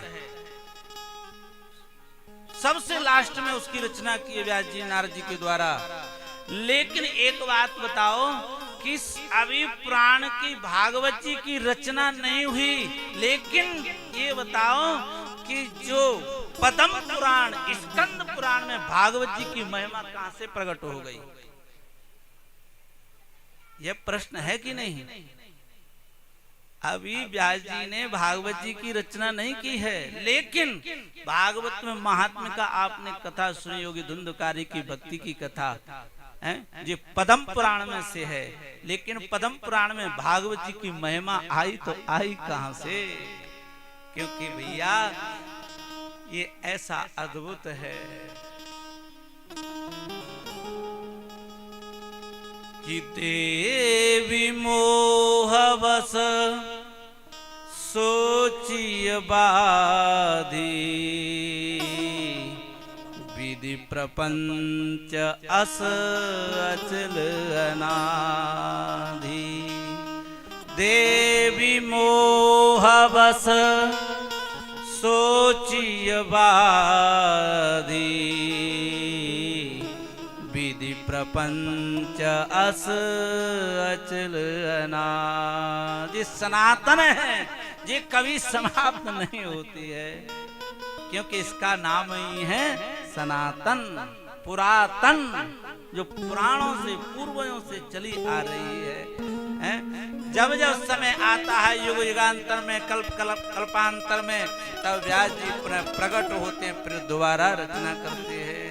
सबसे लास्ट में उसकी रचना की व्यास जी नारद जी के द्वारा। लेकिन एक बात बताओ कि अभी पुराण की भागवत जी की रचना नहीं हुई, लेकिन ये बताओ कि जो पद्म पुराण, स्कंद पुराण में भागवत जी की महिमा कहां से प्रकट हो गई, यह प्रश्न है कि नहीं। अभी व्यास जी ने भागवत जी की रचना नहीं की है, लेकिन भागवत में महात्मा का आपने कथा सुनी होगी, धुंधकारी की भक्ति की कथा है, जो पद्म पुराण में से है, लेकिन पद्म पुराण में भागवत जी की महिमा आई तो आई कहां से, क्योंकि भैया ये ऐसा अद्भुत है कि देवी मोहवश सोचिय बाधी, विधि प्रपंच अस अचल अनाधि। देवी मोहवश सोचिय बाधी, विधि प्रपंच अस अचल अनादि। ये सनातन है, ये कभी समाप्त नहीं होती है, क्योंकि इसका नाम ही है सनातन, पुरातन, जो पुराणों से, पूर्वजों से चली आ रही है। जब जब समय आता है युग युगांतर में, कल्पांतर में, तब व्यास जी प्रकट होते हैं, फिर दोबारा रचना करते हैं।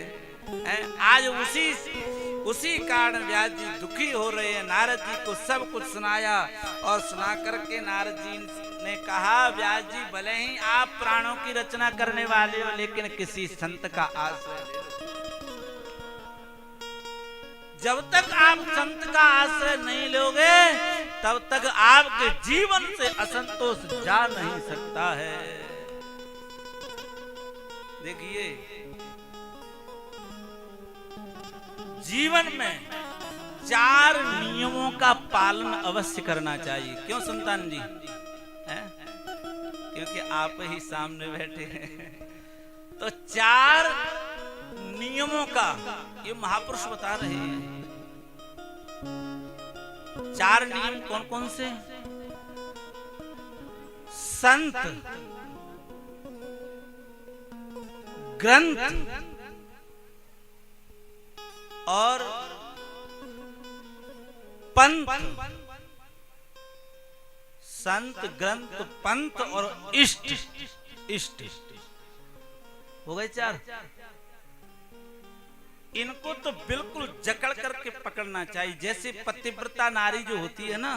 आज उसी कारण व्यास जी दुखी हो रहे हैं। नारद जी को सब कुछ सुनाया, और सुना करके नारद जी ने कहा, व्यास जी भले ही आप प्राणों की रचना करने वाले हो, लेकिन किसी संत का आश्रय ले। जब तक आप संत का आश्रय नहीं लोगे, तब तक आपके जीवन से असंतोष जा नहीं सकता है। देखिए, जीवन में 4 नियमों का पालन अवश्य करना चाहिए। क्यों संतान जी? क्योंकि आप ही सामने बैठे हैं। तो 4 नियमों का ये महापुरुष बता रहे हैं। 4 नियम कौन कौन से? संत, ग्रंथ और पंथ। संत, ग्रंथ, पंथ और इष्ट। इष्ट हो गए 4। इनको तो बिल्कुल जकड़ करके पकड़ना चाहिए। जैसे पतिव्रता नारी जो होती है ना,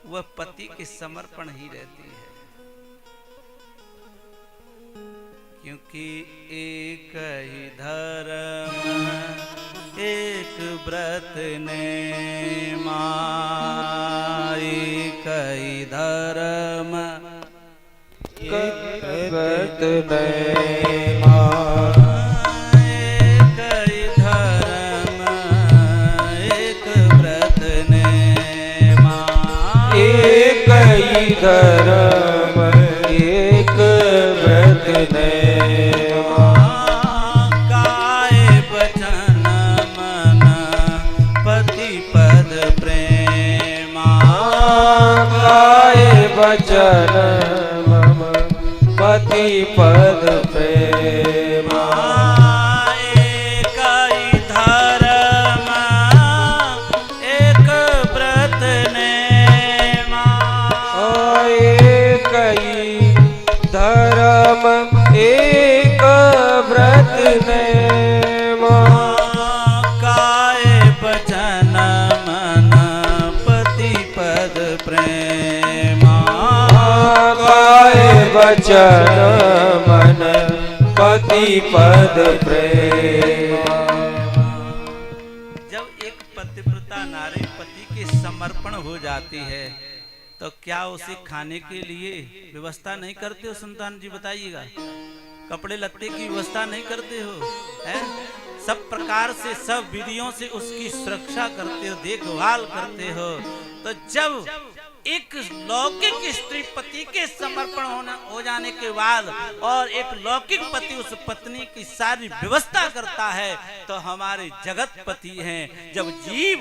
वह पति के समर्पण ही रहती है, क्योंकि एक ही धर्म एक व्रत नेमा, एक ही धर्म एक व्रत नेमा, एक ही धर्म एक व्रत नेमा, एक ही धर्म एक व्रत नेमा, काय वचन मन पति पद प्रेमा, काय वचन मम पति पद प्रेमा, एक ही धर्म एक व्रत नेमा, एक ही धर्म एक व्रत नेमा, काय वचन मन पति पद प्रेमा, काय वचन पति पद प्रेम। जब एक पतिव्रता नारी पति के समर्पण हो जाती है तो क्या उसे खाने के लिए व्यवस्था नहीं करते हो संतान जी, बताइएगा? कपड़े लत्ते की व्यवस्था नहीं करते हो? हैं? सब प्रकार से सब विधियों से उसकी सुरक्षा करते हो, देखभाल करते हो। तो जब एक लौकिक स्त्री पति के समर्पण हो जाने के बाद और एक लौकिक पति उस पत्नी की सारी व्यवस्था करता है तो हमारे जगत पति हैं। जब जीव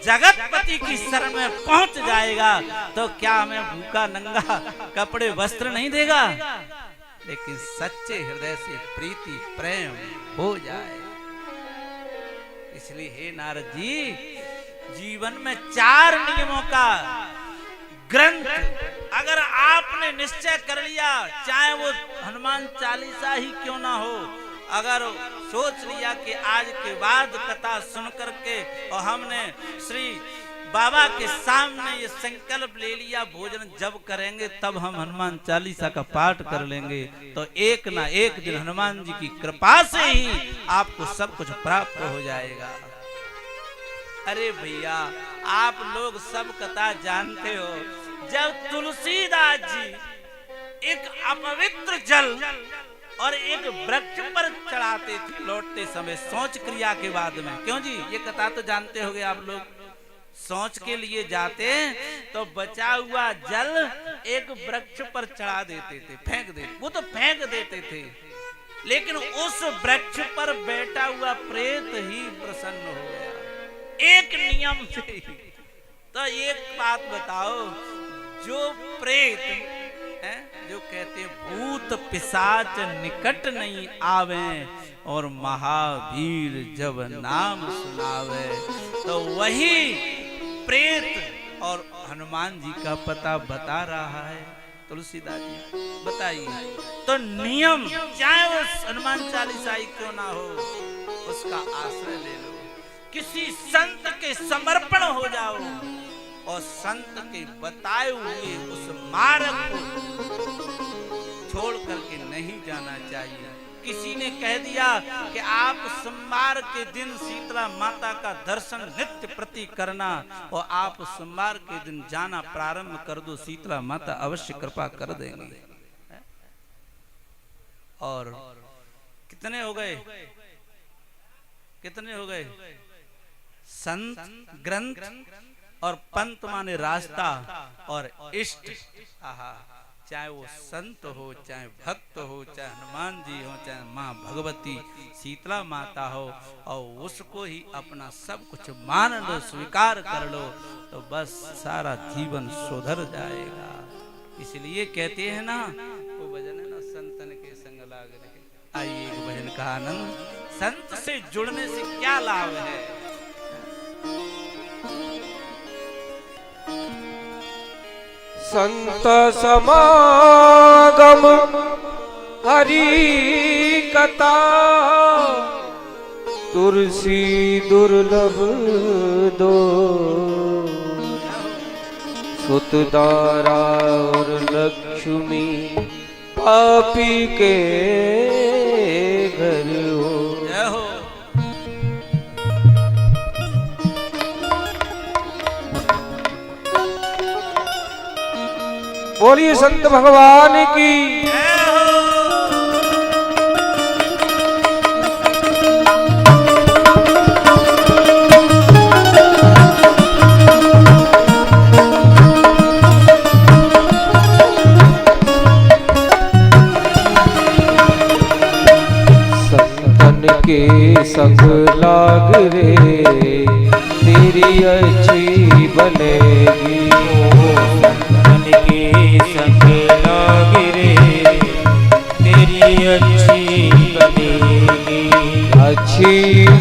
जगत पति की शरण में पहुंच जाएगा तो क्या हमें भूखा नंगा कपड़े वस्त्र नहीं देगा? लेकिन सच्चे हृदय से प्रीति प्रेम हो जाए। इसलिए हे नारद जी, जीवन में 4 नियमों का ग्रंथ अगर आपने निश्चय कर लिया, चाहे वो हनुमान चालीसा ही क्यों ना हो, अगर सोच लिया कि आज के बाद कथा सुन करके और हमने श्री बाबा के सामने ये संकल्प ले लिया, भोजन जब करेंगे तब हम हनुमान चालीसा का पाठ कर लेंगे, तो एक ना एक दिन हनुमान जी की कृपा से ही आपको सब कुछ प्राप्त हो जाएगा। अरे भैया, आप लोग सब कथा जानते हो, जब तुलसीदास जी एक अपवित्र जल और एक वृक्ष पर चढ़ाते थे लौटते समय सोच क्रिया के बाद में, क्यों जी ये कथा तो जानते होंगे आप लोग, सोच के लिए जाते तो बचा हुआ जल एक वृक्ष पर चढ़ा देते थे, फेंक देते, वो तो फेंक देते थे, लेकिन उस वृक्ष पर बैठा हुआ प्रेत ही प्रसन्न हो गया एक नियम से। तो एक बात बताओ, जो प्रेत है, जो कहते हैं भूत पिशाच निकट नहीं आवे और महावीर जब नाम सुनावे, तो वही प्रेत और हनुमान जी का पता बता रहा है तुलसीदास जी। बताइए, तो नियम चाहे वो हनुमान चालीसा ही क्यों ना हो, उसका आश्रय ले लो, किसी संत के समर्पण हो जाओ और संत के बताए हुए उस मार्ग को छोड़ करके नहीं जाना चाहिए। किसी ने कह दिया कि आप सोमवार के दिन शीतला माता का दर्शन नित्य प्रति करना और आप सोमवार के दिन जाना प्रारंभ कर दो, शीतला माता अवश्य कृपा कर देंगी। और कितने हो गए, कितने हो गए? संत, ग्रंथ और पंत माने रास्ता और इष्ट। आहा, चाहे वो संत हो, चाहे भक्त हो, चाहे हनुमान जी हो, चाहे माँ भगवती शीतला माता हो, और उसको ही अपना सब कुछ मान लो, स्वीकार कर लो, तो बस सारा जीवन सुधर जाएगा। इसलिए कहते हैं ना, वो भजन है ना, संतन के संग लाग रहे। आइए एक भजन का आनंद, संत से जुड़ने से क्या लाभ है। संत समागम हरि कथा, तुलसी दुर्लभ दो, सुतदारा और लक्ष्मी पापी के घर हो। बोलिए संत भगवान की। संतन के संग लाग रे, तेरी अच्छी बनेगी। संग लागे रे, तेरी अच्छी बनेगी। अच्छी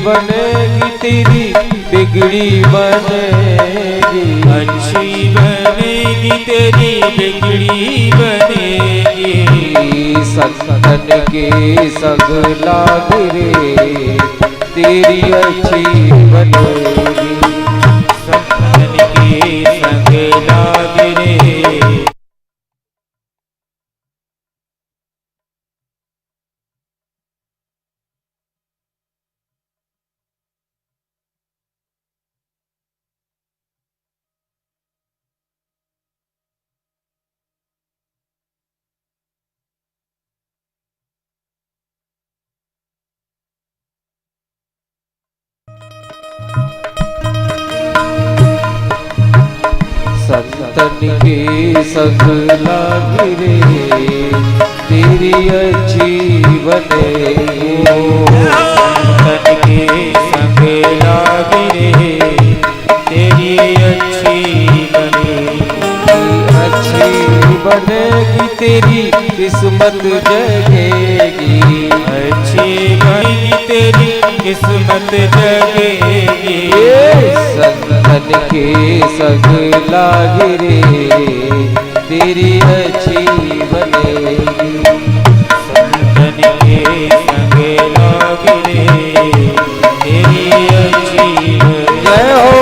बनेगी तेरी बिगड़ी बनेगी। अच्छी बनेगी तेरी बिगड़ी बनेगी। संतन के संग लाग रे, तेरी अच्छी बनेगी। संतन के संग लाग रे, संतन के सगला गिरे तेरी अच्छी बनेगी। संतन के सगला गिरे तेरी अच्छी बनेगी। अच्छी बनेगी तेरी किस्मत जगेगी। अच्छी बनेगी तेरी किस्मत जगेगी। संतन के सगला गिरे तेरी अच्छी बनेगी। संतन के सगला गिरे तेरी अच्छी बनेगी। जय हो।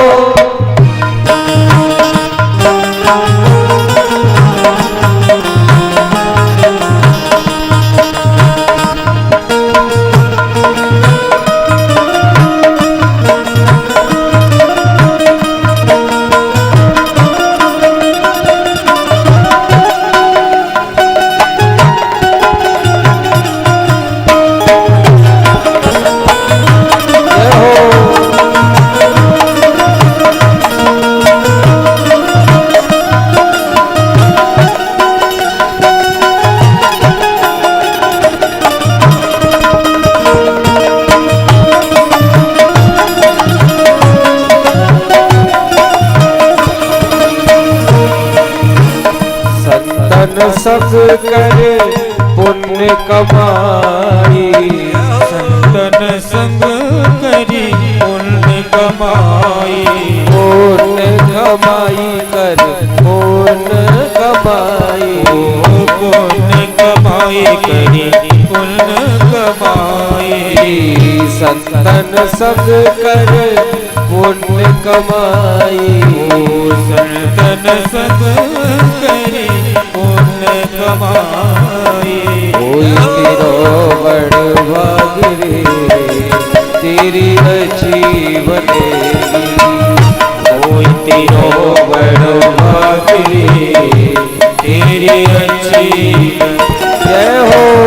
सब करे पुण्य कमाई। संतन संग करी पुण्य कमाई। पुण्य कमाई कर पुण्य कमाई। पुण्य कमाई करी पुण्य कमाई। संतन संग करे पुण्य कमाई। संतन संग करी पुण्य कमाई। कोई तेरो बड़वा गिरे तेरी अच्छी बनेगी। कोई तेरो बड़वा गिरे तेरी अच्छी। जय हो।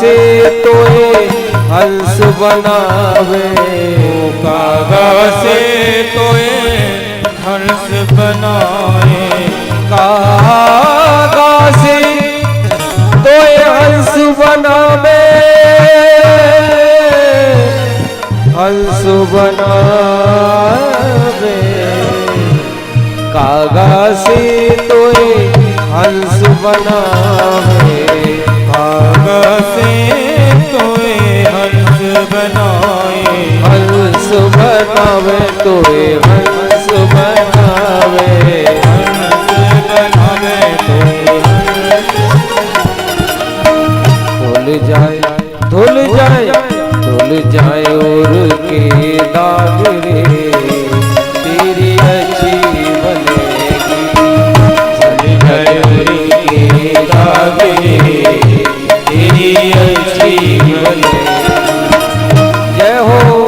से तोए हंस बनावे। कागा से तोए हंस बनाए। कागा से तोए हंस बनावे। हंस बनावे। कागा से तोए हंस बनावे। कागा से तोए हंस बनाए। हंस बनावे तोए हंस बनावे। हंस बनावे तोए धुल जाए धुल जाए धुल जाए और के दागरे तेरी अच्छी बनेगी। धुल जाए और के दागरे तेरी अच्छी बनेगी। जय हो।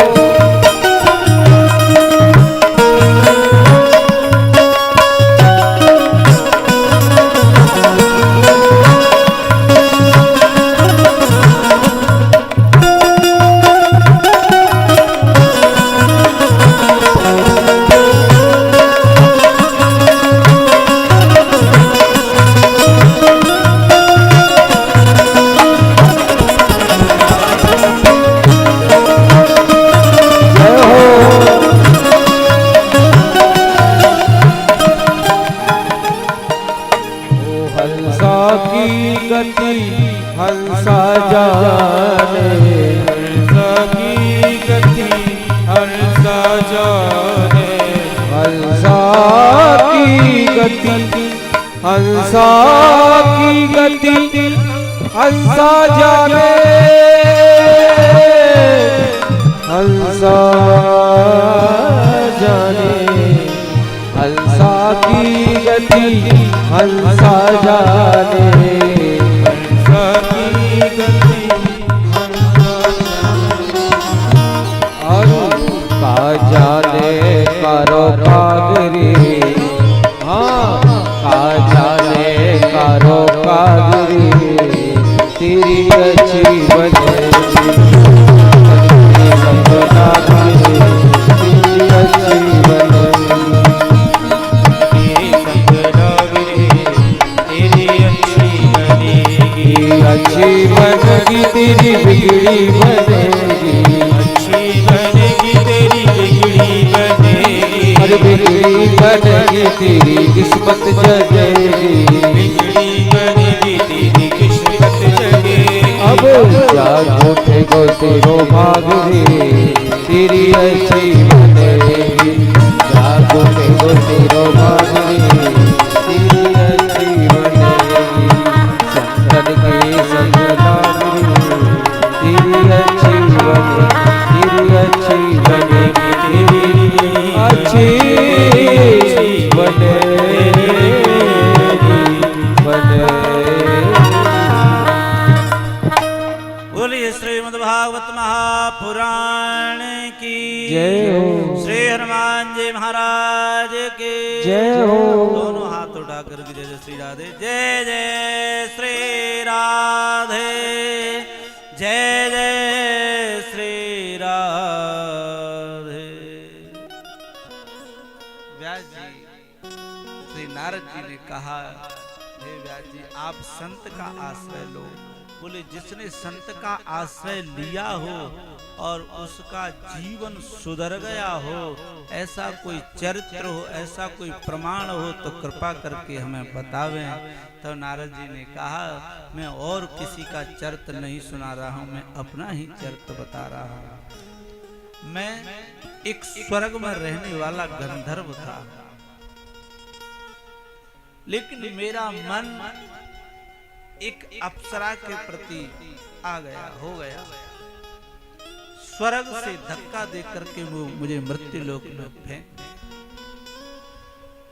हंसा की गति हंसा जाने। हंसा की गति हंसा जाने। हंसा की गति हंसा की गति हंसा जाने हंसा जाने हंसा की गति हंसा जाने हंसा की गति हंसा और का जाने करो कागरी हाँ का जाने करो कागरी तेरी अच्छी बनेगी सपना तेरी अच्छी बनेगी अच्छी बनेगी तेरी बिगड़ी बनेगी अच्छी बनेगी तेरी बिगड़ी बनेगी अरे बिगड़ी बनेगी तेरी किस्मत जगेगी बिगड़ी बनेगी तेरी किस्मत जगेगी अब जा झूठे गो तेरो भाग रे तेरी अच्छी बनेगी जा झूठे गो तेरो भाग रे तेरी अच्छी बनेगी संतन की संग लागरी तेरी अच्छी बनेगी तेरी अच्छी बनेगी तेरी अच्छी बोलिए श्रीमद्भागवत महापुराण की जय हो। श्री हनुमान जी महाराज के जय हो। दोनों हाथ उठाकर के जय जय श्री राधे जय जय श्री राधे जय जय श्री राधे। व्यास जी श्री नारद जी ने कहा हे व्यास जी आप संत का आश्रय लो। बोले जिसने संत का आश्रय लिया हो और उसका जीवन सुधर गया हो ऐसा कोई चरित्र हो ऐसा कोई प्रमाण हो तो कृपा करके हमें बतावें। तो नारद जी ने कहा मैं और किसी का चरित्र नहीं सुना रहा हूं मैं अपना ही चरित्र बता रहा हूं। मैं एक स्वर्ग में रहने वाला गंधर्व था लेकिन मेरा मन एक अप्सरा के प्रति आ गया हो गया। स्वर्ग से धक्का देकर के वो मुझे मृत्यु लोक में फेंक दिया।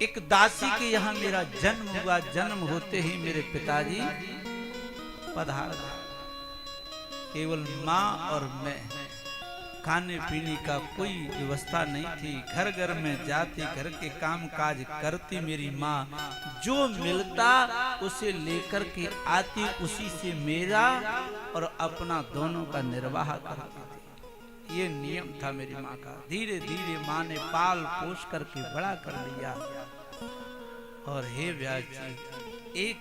एक दासी के यहाँ मेरा जन्म हुआ। जन्म होते ही मेरे पिताजी पधार गए। केवल माँ और मैं। खाने पीने का कोई व्यवस्था नहीं थी। घर घर में जाती घर के काम काज करती मेरी माँ। जो मिलता उसे लेकर के आती उसी से मेरा और अपना दोनों का निर्वाह करती थी। ये नियम था मेरी माँ का। धीरे धीरे माँ ने पाल पोष करके बड़ा कर लिया। और हे व्यास जी एक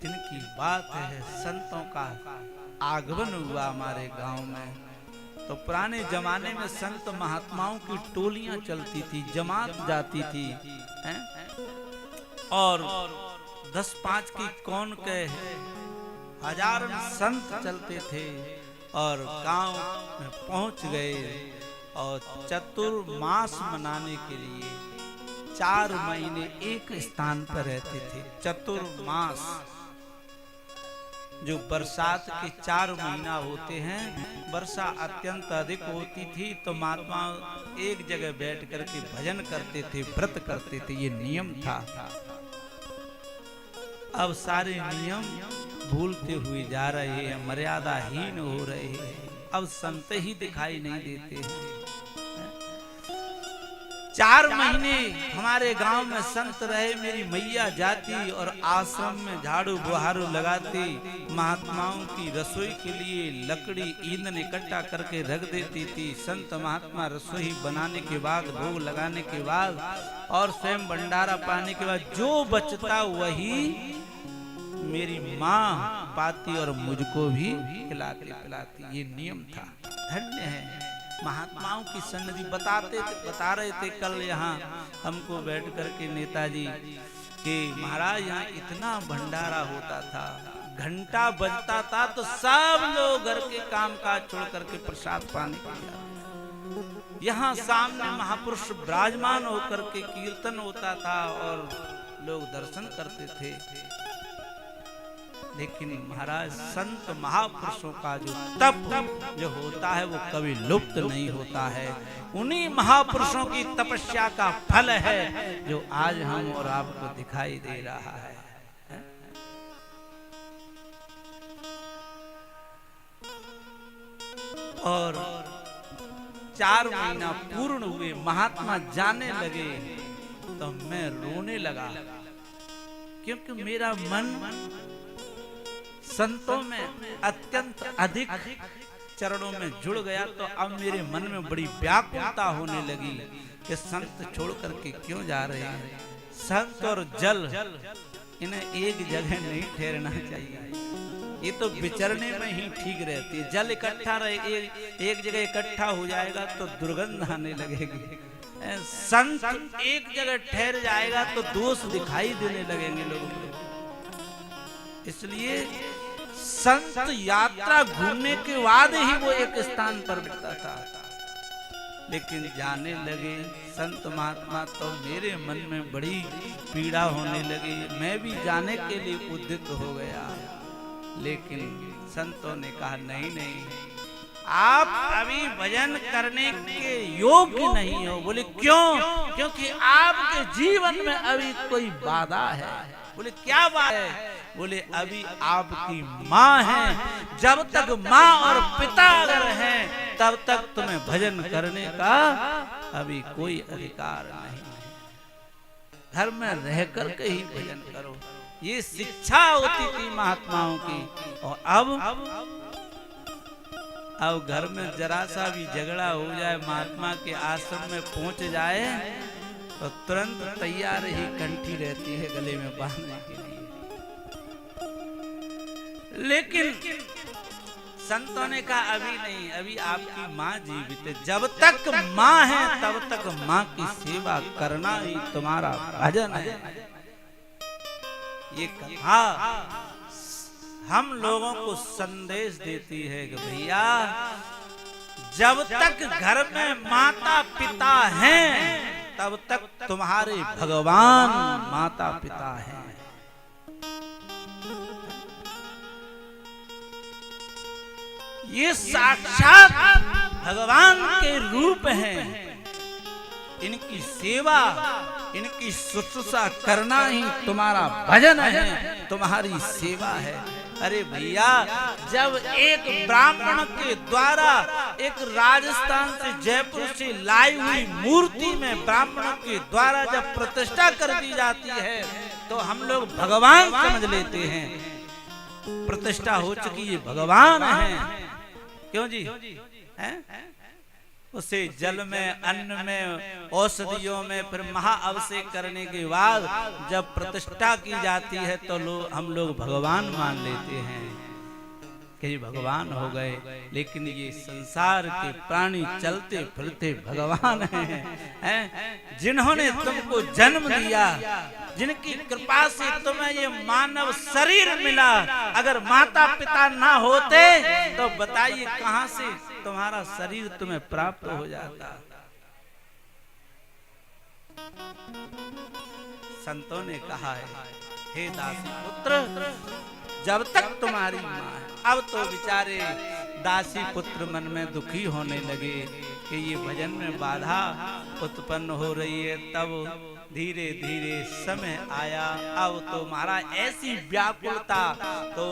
दिन की बात है संतों का आगमन हुआ हमारे गांव में। तो पुराने जमाने में संत महात्माओं की टोलियां चलती थी जमात जाती थी हैं? और 10-5 की कौन के हजारों संत चलते थे और गांव में पहुंच गए और चतुर्मास मनाने के लिए 4 महीने एक स्थान पर रहते थे। चतुर्मास जो बरसात के 4 महीना होते हैं। वर्षा अत्यंत अधिक होती थी तो महात्मा एक जगह बैठ करके भजन करते थे व्रत करते थे। ये नियम था। अब सारे नियम भूलते हुए जा रहे हैं मर्यादाहीन हो रहे हैं। अब संत ही दिखाई नहीं देते हैं। 4 महीने हमारे गांव में संत रहे। मेरी मैया जाती और आश्रम में झाड़ू बुहारू लगाती। महात्माओं की रसोई के लिए लकड़ी ईंधन इकट्ठा करके रख देती थी। संत महात्मा रसोई बनाने के बाद भोग लगाने के बाद और स्वयं भंडारा पाने के बाद जो बचता वही मेरी माँ पाती और मुझको भी खिलाती पिलाती। ये नियम था। धन्य है महात्माओं की सन्निधि। बता रहे थे कल यहाँ हमको बैठ करके नेताजी कि महाराज यहाँ इतना भंडारा होता था। घंटा बजता था तो सब लोग घर के काम काज छोड़ करके प्रसाद पाने के लिए यहाँ सामने महापुरुष विराजमान होकर के कीर्तन होता था और लोग दर्शन करते थे। लेकिन महाराज संत महापुरुषों का जो तप जो होता है वो कभी लुप्त नहीं होता है। उन्हीं महापुरुषों की तपस्या का फल है जो आज हम और आपको दिखाई दे रहा है। और 4 महीना पूर्ण हुए, महात्मा जाने लगे तो मैं रोने लगा, क्योंकि मेरा मन संतों में अत्यंत अधिक चरणों में जुड़ गया। तो अब मेरे मन में बड़ी व्याकुलता होने लगी कि संत छोड़ करके क्यों जा रहे हैं। संत और जल इन्हें एक जगह नहीं ठहरना चाहिए, ये तो विचरने में ही ठीक रहती है। जल इकट्ठा रहे, एक जगह इकट्ठा हो जाएगा तो दुर्गंध आने लगेगी। संत एक जगह ठहर जाएगा तो दोष दिखाई देने लगेंगे लोगों को। इसलिए संत यात्रा घूमने के बाद ही वो एक स्थान पर बैठता था, लेकिन जाने लगे संत महात्मा तो मेरे मन में बड़ी पीड़ा होने लगी। मैं भी जाने के लिए उद्यत हो गया, लेकिन संतों ने कहा नहीं नहीं, आप अभी भजन करने के योग्य नहीं हो। बोले क्यों? क्योंकि आपके जीवन में अभी कोई बाधा है। बोले क्या बात है? बोले अभी आपकी माँ है, जब तक माँ और पिता अगर हैं तब तक तुम्हें भजन करने का अभी कोई अधिकार नहीं है। घर में रह कर के ही भजन करो, ये शिक्षा होती थी महात्माओं की। और अब घर में जरा सा भी झगड़ा हो जाए, महात्मा के आश्रम में पहुंच जाए तो तुरंत तैयार ही कंठी रहती है गले में बांधने के लिए। लेकिन संतों ने कहा अभी नहीं, अभी आपकी माँ जीवित है, जब तक माँ है तब तक माँ की सेवा करना ही तुम्हारा भजन है। ये कथा हम लोगों को संदेश देती है कि भैया जब तक घर में माता पिता हैं तब तक तुम्हारे भगवान माता पिता हैं। ये साक्षात भगवान के रूप हैं। इनकी सेवा, इनकी शुश्रूषा करना ही तुम्हारा भजन है, तुम्हारी सेवा है। अरे भैया जब एक ब्राह्मण के द्वारा एक राजस्थान से जयपुर से लाई हुई मूर्ति में ब्राह्मणों के द्वारा जब प्रतिष्ठा कर दी जाती है तो हम लोग भगवान समझ लेते हैं। प्रतिष्ठा हो चुकी है, भगवान है। क्यों जी? हैं? उसे जल में, अन्न में, औषधियों में, फिर महाअभिषेक करने के बाद जब प्रतिष्ठा की जाती है तो हम लोग भगवान मान लेते हैं कि भगवान हो गए। लेकिन ये संसार के प्राणी चलते फिरते भगवान हैं, जिन्होंने तुमको जन्म दिया, जिनकी कृपा से तुम्हें ये मानव शरीर मिला। अगर माता पिता ना होते तो बताइए कहां से तुम्हारा शरीर तुम्हें प्राप्त हो जाता। संतों ने कहा है हे दासी पुत्र, जब तक तुम्हारी माँ है। अब तो बेचारे दासी पुत्र मन में दुखी होने लगे कि ये भजन में बाधा उत्पन्न हो रही है। तब धीरे धीरे समय आया, अब तो महाराज ऐसी व्याकुलता, तो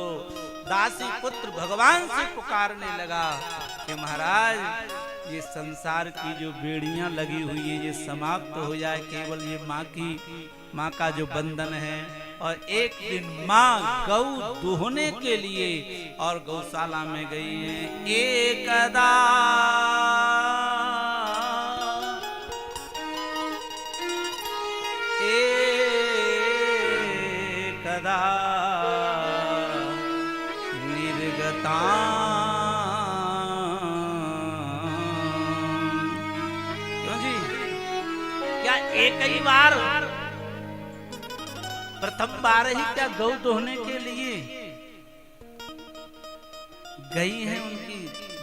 दासी पुत्र भगवान से पुकारने लगा कि महाराज ये संसार की जो बेड़ियां लगी हुई है ये समाप्त हो जाए, केवल ये माँ का जो बंधन है। और एक दिन माँ गौ दुहने के लिए और गौशाला में गई है। एकदा निर्गता क्यों जी? क्या एक ही बार, प्रथम बार ही क्या गौ दोहने के लिए गई है उनकी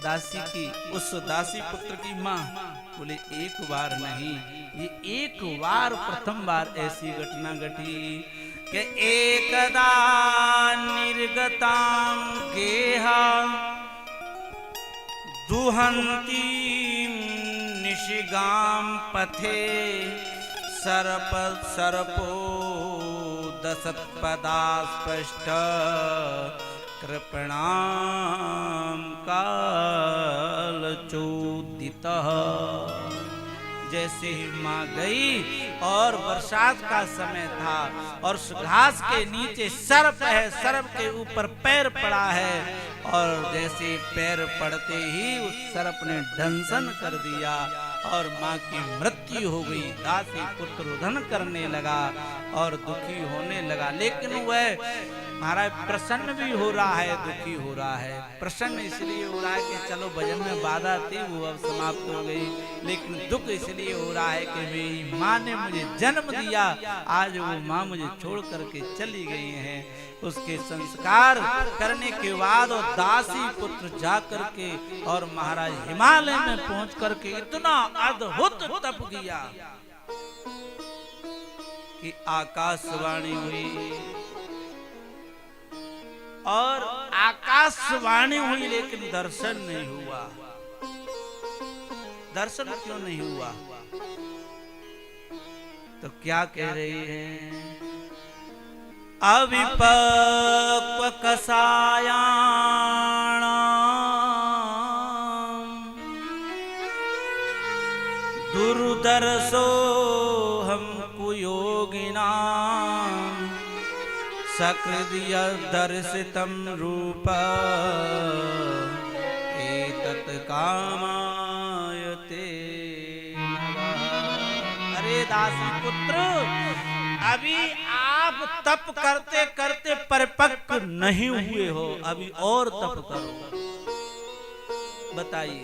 दासी की, उस दासी पुत्र की माँ? बोले एक बार नहीं, ये एक बार, प्रथम बार ऐसी घटना घटी। कि एकदा निर्गतां गेहा दुहन्तीं निशिगां पथे सर्पो दशत्पदा स्पष्ट कृपणां कालचोदितः। जैसे ही माँ गई और बरसात का समय था और उस घास के नीचे सर्प है, सर्प के ऊपर पैर पड़ा है और जैसे पैर पड़ते ही उस सर्प ने दंशन कर दिया और माँ की मृत्यु हो गई। दासी पुत्र रुदन करने लगा और दुखी होने लगा, लेकिन वह महाराज प्रसन्न भी हो रहा है, दुखी हो रहा है। प्रसन्न इसलिए हो रहा है कि चलो भजन में बाधा थी वो अब समाप्त हो गई, लेकिन दुख इसलिए हो रहा है कि मेरी माँ ने मुझे जन्म दिया, आज वो माँ मुझे छोड़ करके चली गई हैं। उसके संस्कार करने के बाद और दासी पुत्र जा करके और महाराज हिमालय में पहुंच करके इतना अद्भुत तप किया कि आकाशवाणी हुई और आकाशवाणी हुई, लेकिन दर्शन नहीं हुआ। दर्शन क्यों नहीं हुआ? तो क्या कह रही है? अविपक्व कसायाणां दुर्दर्शो हम कुयोगिनां सकृदय दर्शितं रूप एतत् कामायते। अरे दासी पुत्र, अभी आप तप करते करते परिपक्व नहीं हुए हो, अभी और तप करो। बताइए,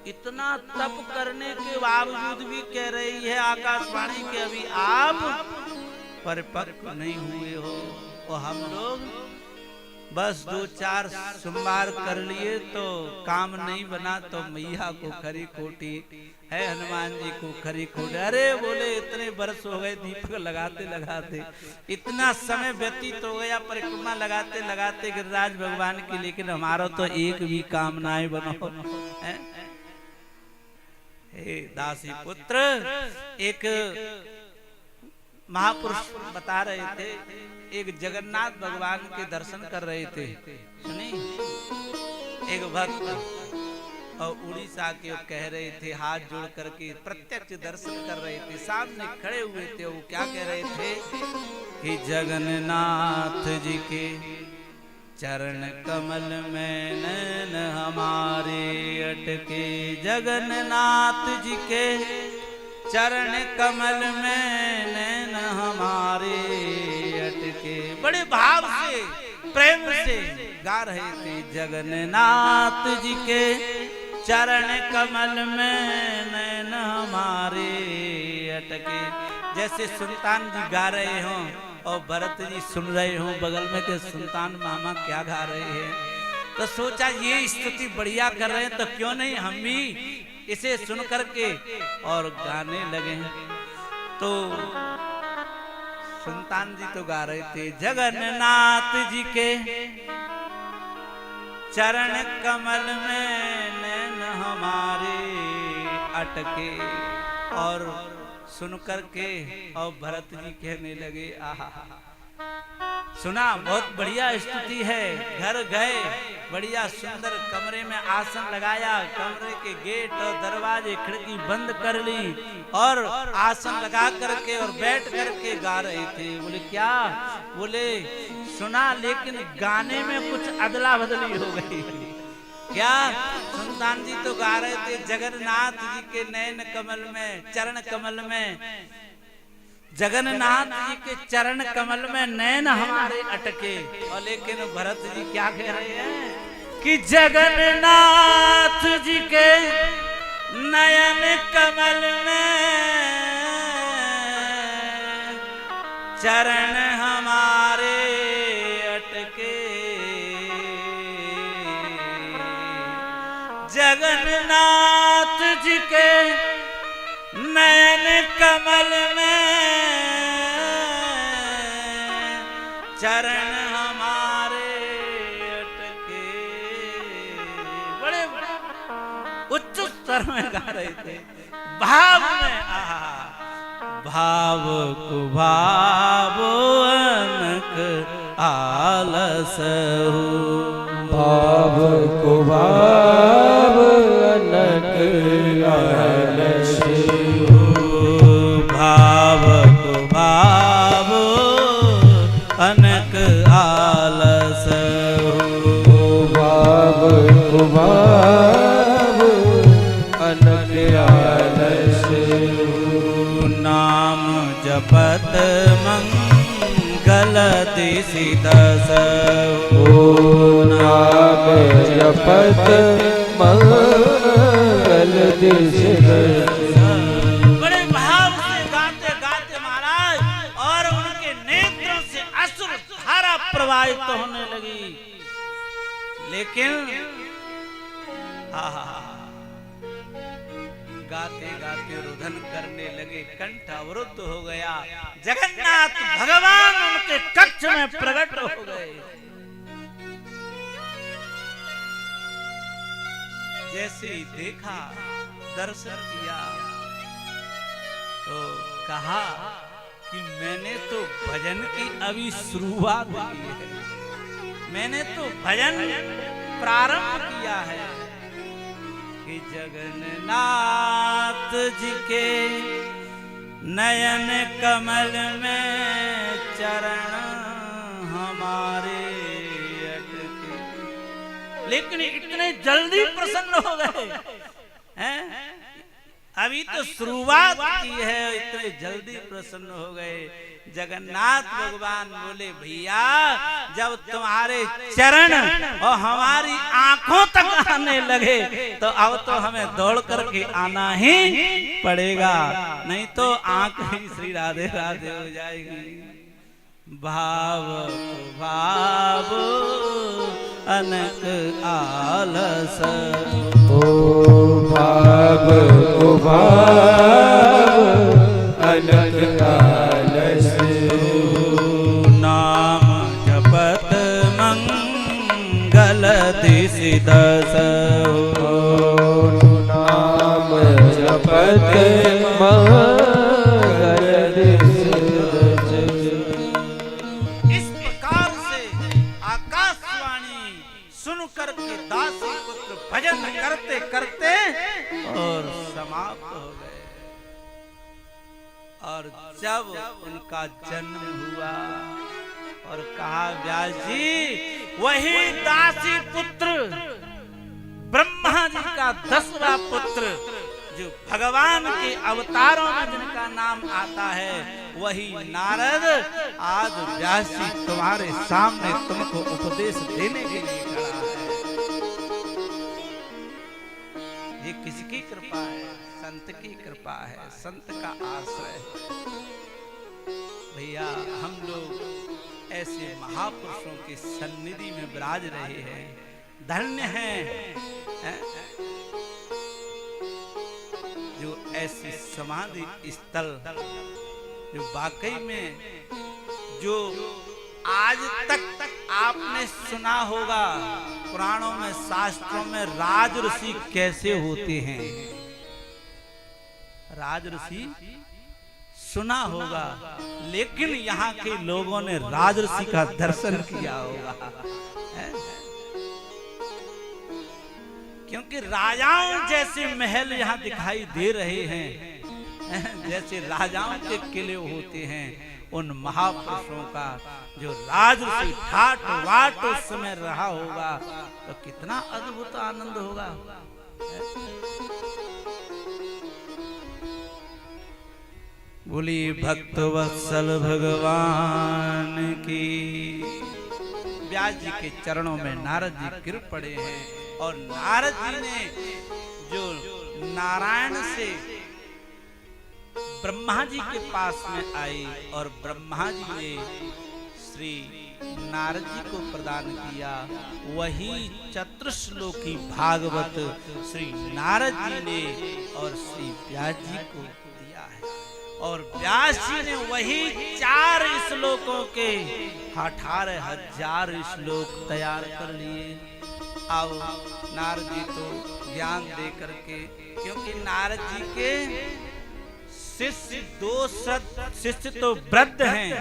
इतना तप करने के बावजूद भी कह रही है आकाशवाणी के अभी आप परिपक्व नहीं हुए हो। और हम लोग बस 2-4 सोमवार कर लिए तो काम नहीं बना तो मैया को खरी खोटी है, हनुमान जी को खरी खोटी। अरे बोले इतने बरस हो गए दीपक लगाते लगाते, इतना समय व्यतीत हो गया परिक्रमा लगाते लगाते गिरिराज भगवान की, लेकिन हमारा तो एक भी काम ना बनो है। हे दासी पुत्र, एक महापुरुष बता रहे थे, एक जगन्नाथ भगवान के दर्शन कर रहे थे। सुनी, एक भक्त और उड़ीसा के कह रहे थे, हाथ जोड़ करके प्रत्यक्ष दर्शन कर रहे थे, सामने खड़े हुए थे। वो क्या कह रहे थे कि जगन्नाथ जी के चरण कमल में नैन हमारे अटके, जगन्नाथ जी के चरण कमल में नैन हमारे अटके। बड़े भाव से प्रेम से गा रहे थे, जगन्नाथ जी के चरण कमल में नैन हमारे अटके। जैसे सुल्तान जी गा रहे हों और भरत जी सुन रहे हों बगल में के सुल्तान मामा क्या गा रहे हैं, तो सोचा ये स्तुति बढ़िया कर रहे हैं तो क्यों नहीं हम भी इसे सुन करके और गाने लगे। तो सुल्तान जी तो गा रहे थे, जगन्नाथ जी के चरण कमल में नैन हमारे अटके। और सुन करके और भरत जी कहने लगे, आहा सुना, बहुत बढ़िया स्तुति है। घर गए, बढ़िया सुंदर कमरे में आसन लगाया, कमरे के गेट और दरवाजे खिड़की बंद कर ली और आसन लगा करके और बैठ करके गा रहे थे। बोले क्या? बोले सुना, लेकिन गाने में कुछ अदला बदली हो गई। क्या? सुल्तान जी तो गा रहे थे जगन्नाथ जी के नयन कमल में, चरण कमल में, जगन्नाथ जी के चरण कमल में नैन हमारे अटके। और लेकिन भरत जी क्या कह रहे हैं कि जगन्नाथ जी के नयन कमल में चरण हमारे अटके, जगन्नाथ जी के नयन कमल में चरण हमारे अटके। बड़े उच्च स्तर में गा रहे थे, भाव में भाव को भाव अनक आलस हो, भाव को भाव अनक आलस हो, भाव को भाव अनक आलस हो, भाव को भाव अनक आलस हो। नाम जपत मंगल दिसि दस हो, नाम जपत मंगल दिसि दस। बड़े भाव से गाते गाते महाराज, और उनके नेत्रों से अश्रु धारा प्रवाहित होने लगी। लेकिन गाते गाते रुदन करने लगे, कंठ अवरुद्ध हो गया। जगन्नाथ भगवान उनके कक्ष में प्रकट हो गए। जैसे ही देखा, दर्शन किया, तो कहा कि मैंने तो भजन की अभी शुरुआत की है, मैंने तो भजन प्रारंभ किया है कि जगन्नाथ जी के नयन कमल में चरण हमारे अटके। लेकिन इतने जल्दी प्रसन्न हो गए हैं, अभी तो शुरुआत की है, इतने जल्दी प्रसन्न हो गए। जगन्नाथ भगवान बोले, भैया जब तुम्हारे चरण और हमारी आंखों तक आने लगे तो अब तो हमें दौड़ करके आना ही पड़ेगा, नहीं तो आंख ही श्री राधे राधे हो जाएगी। भाव भाव अनक आलस ओ भाव को भाव अनक आलस हो, नाम जपत मंगल दिसि दस हो, नाम जपत मंगल दिसि दस। इस प्रकार से आकाशवाणी सुन करके दासी पुत्र भजन करते करते और समाप्त हो गए। और जब उनका जन्म हुआ और कहा, व्यास जी वही दासी पुत्र ब्रह्मा जी का 10वां पुत्र, जो भगवान के अवतारों में जिनका नाम आता है, वही नारद आज व्यास जी तुम्हारे सामने तुमको उपदेश देने के लिए खड़ा है। ये किसकी कृपा है? संत की कृपा है, संत का आश्रय है। भैया हम लोग ऐसे महापुरुषों की सन्निधि में विराज रहे हैं, धन्य हैं जो ऐसी समाधि स्थल, जो वाकई में जो आज तक आपने सुना होगा पुराणों में, शास्त्रों में, राज ऋषि कैसे होते हैं, राज ऋषि सुना होगा, लेकिन यहाँ के लोगों ने राज ऋषि का दर्शन किया होगा। क्योंकि राजाओं जैसे महल यहाँ दिखाई दे रहे हैं, जैसे राजाओं के किले होते हैं, उन महापुरुषों का जो राजऋषि ठाट वाट उस समय रहा होगा, तो कितना अद्भुत आनंद होगा। बोली भक्त वत्सल भगवान की। व्यास जी के चरणों में नारद जी गिर पड़े हैं, और नारद जी ने जो नारायण से ब्रह्मा जी के पास में आई, और ब्रह्मा जी ने श्री नारद जी को प्रदान किया, वही चतुश्लोकी भागवत श्री नारद जी ने और श्री व्यास जी को दिया है। और व्यास जी ने वही 4 श्लोकों के 18,000 श्लोक तैयार कर लिए। अब नारद जी तो ज्ञान दे करके, क्योंकि नारद जी के शिष्य 2 शिष्य तो वृद्ध हैं,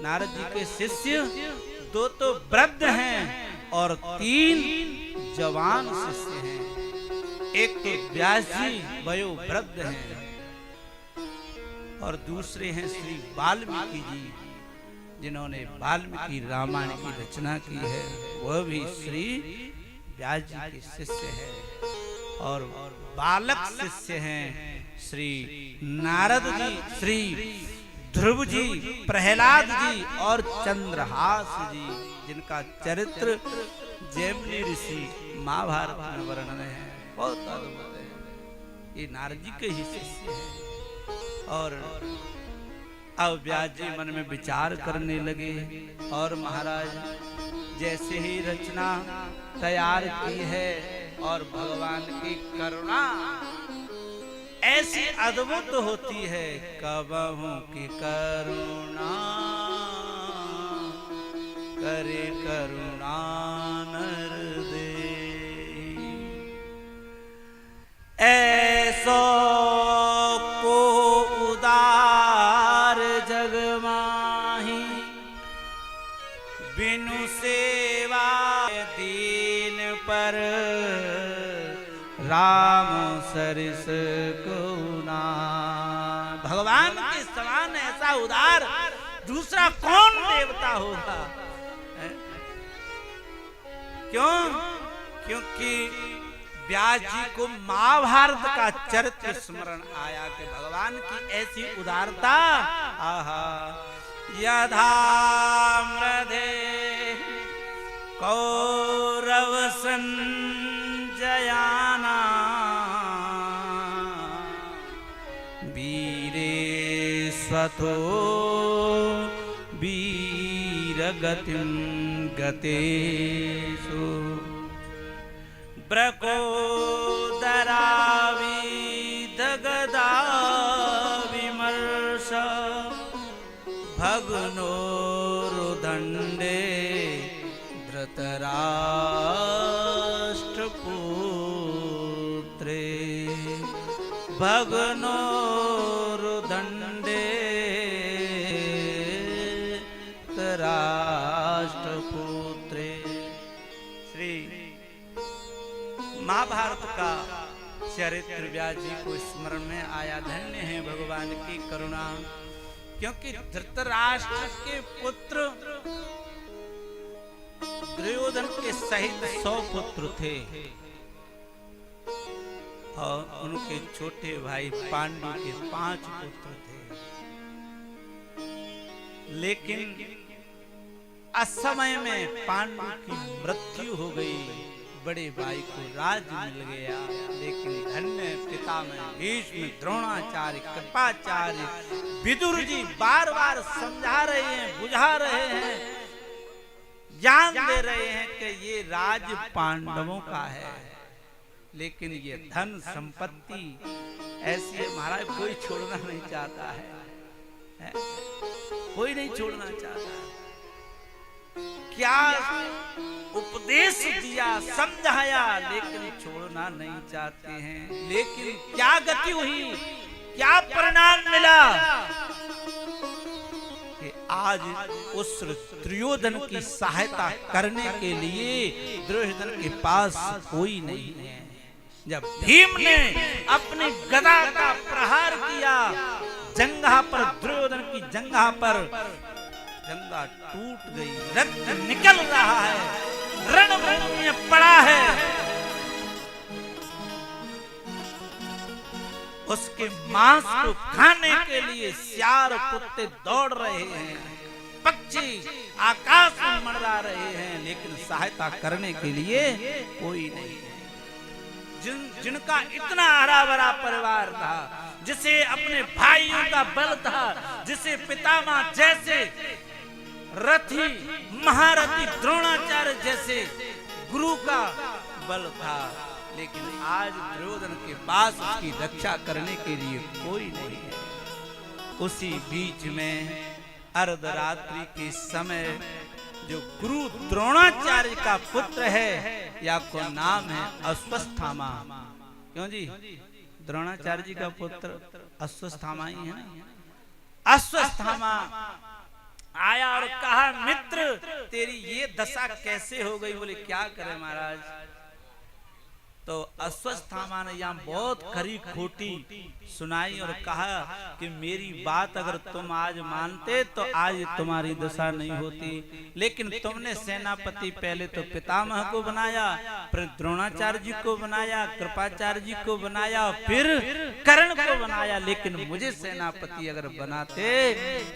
नारद जी के शिष्य 2 तो वृद्ध हैं और 3 जवान शिष्य हैं। एक तो व्यास जी वयोवृद्ध हैं और दूसरे हैं श्री वाल्मीकि जी, जिन्होंने वाल्मीकि रामायण की रचना की है, वह भी श्री व्यास जी के शिष्य हैं। और बालक शिष्य हैं श्री नारद जी, श्री ध्रुव जी, प्रहलाद जी और चंद्रहास जी, जिनका चरित्र जैमिनी ऋषि महाभारत में वर्णन है, बहुत अद्भुत है। ये नारद जी के ही शिष्य हैं। और अब व्यास जी मन में विचार करने लगे और महाराज जैसे ही रचना तैयार की है और भगवान की करुणा ऐसी अद्भुत होती है, कबहू की करुणा करे करुणा नर दे, ऐसो को उदार जग माही, बिनु सेवा दीन पर राम सरिस को ना। भगवान के समान ऐसा उदार दूसरा कौन देवता होगा? क्यों? क्योंकि व्यास जी को महाभारत का चरित्र स्मरण आया कि भगवान की ऐसी उदारता। आहा, यथा मृधे कौरव संजयाना, वीरे स्वतो वीरगतिं गतेषु, प्रकोदराविदगदा विमर्श, भग्नोरुदण्डे धृतराष्ट्रपुत्रे, भग्नोरुदण्डे धृतराष्ट्रपुत्रे। श्री महाभारत का चरित्र व्यास जी को स्मरण में आया। धन्य है भगवान की करुणा, क्योंकि धृतराष्ट्र के पुत्र दुर्योधन के सहित 100 पुत्र थे और उनके छोटे भाई पांडु के 5 पुत्र थे, लेकिन असमय में पांडु की मृत्यु हो गई, बड़े भाई को राज मिल गया। लेकिन धन्य पितामह भीष्म, द्रोणाचार्य, कृपाचार्य, विदुर जी बार बार समझा रहे हैं, बुझा रहे हैं, ज्ञान दे रहे हैं कि ये राज पांडवों का है, लेकिन ये धन संपत्ति ऐसी है महाराज, कोई छोड़ना नहीं चाहता है, कोई नहीं छोड़ना चाहता। क्या उपदेश दिया, समझाया, लेकिन छोड़ना नहीं चाहते हैं। लेकिन क्या गति हुई, क्या परिणाम मिला कि आज उस दुर्योधन की सहायता करने के लिए दुर्योधन के पास कोई नहीं है। जब भीम ने अपनी गदा का प्रहार किया जंघा पर, दुर्योधन की जंघा पर, जंघा टूट गई, रक्त निकल रहा है, रणभूमि में पड़ा है। उसके मांस को खाने के लिए सियार कुत्ते दौड़ रहे हैं, पक्षी आकाश में मंडरा रहे हैं, लेकिन सहायता करने के लिए कोई नहीं है। जिनका इतना हरा भरा परिवार था, जिसे अपने भाइयों का बल था, जिसे पितामह जैसे रथी महारथी द्रोणाचार्य जैसे गुरु का बल था, लेकिन आज दुर्योधन के पास उसकी रक्षा करने के लिए कोई नहीं है। उसी बीच में अर्धरात्रि के समय जो गुरु द्रोणाचार्य का पुत्र है या को नाम है अश्वत्थामा। क्यों जी? द्रोणाचार्य जी का पुत्र अश्वत्थामा ही है ना। अश्वत्थामा आया और कहा, मित्र तेरी ये दशा कैसे हो गई? बोले क्या करे महाराज। तो अश्वत्थामा ने यहाँ बहुत खरी खोटी सुनाई और कहा कि मेरी बात अगर तुम आज मानते तो आज तुम्हारी दशा नहीं होती, लेकिन तुमने सेनापति पहले तो पितामह को बनाया, फिर द्रोणाचार्य जी को बनाया, कृपाचार्य जी को बनाया, फिर कर्ण को बनाया, लेकिन मुझे सेनापति अगर बनाते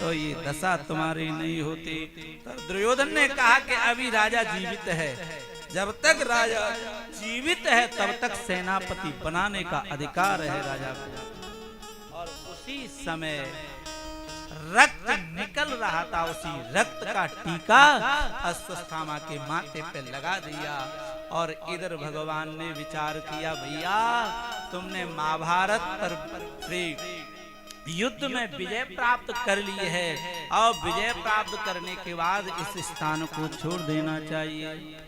तो ये दशा तुम्हारी नहीं होती। तो दुर्योधन ने कहा कि अभी राजा जीवित है, जब तक राजा जीवित है तब तक सेनापति बनाने का अधिकार है राजा को। और उसी समय रक्त निकल रहा था, उसी रक्त का टीका अश्वत्थामा के माथे पे लगा दिया। और इधर भगवान ने विचार किया, भैया तुमने महाभारत पर युद्ध में विजय प्राप्त कर ली है, और विजय प्राप्त करने के बाद इस स्थान को छोड़ देना चाहिए।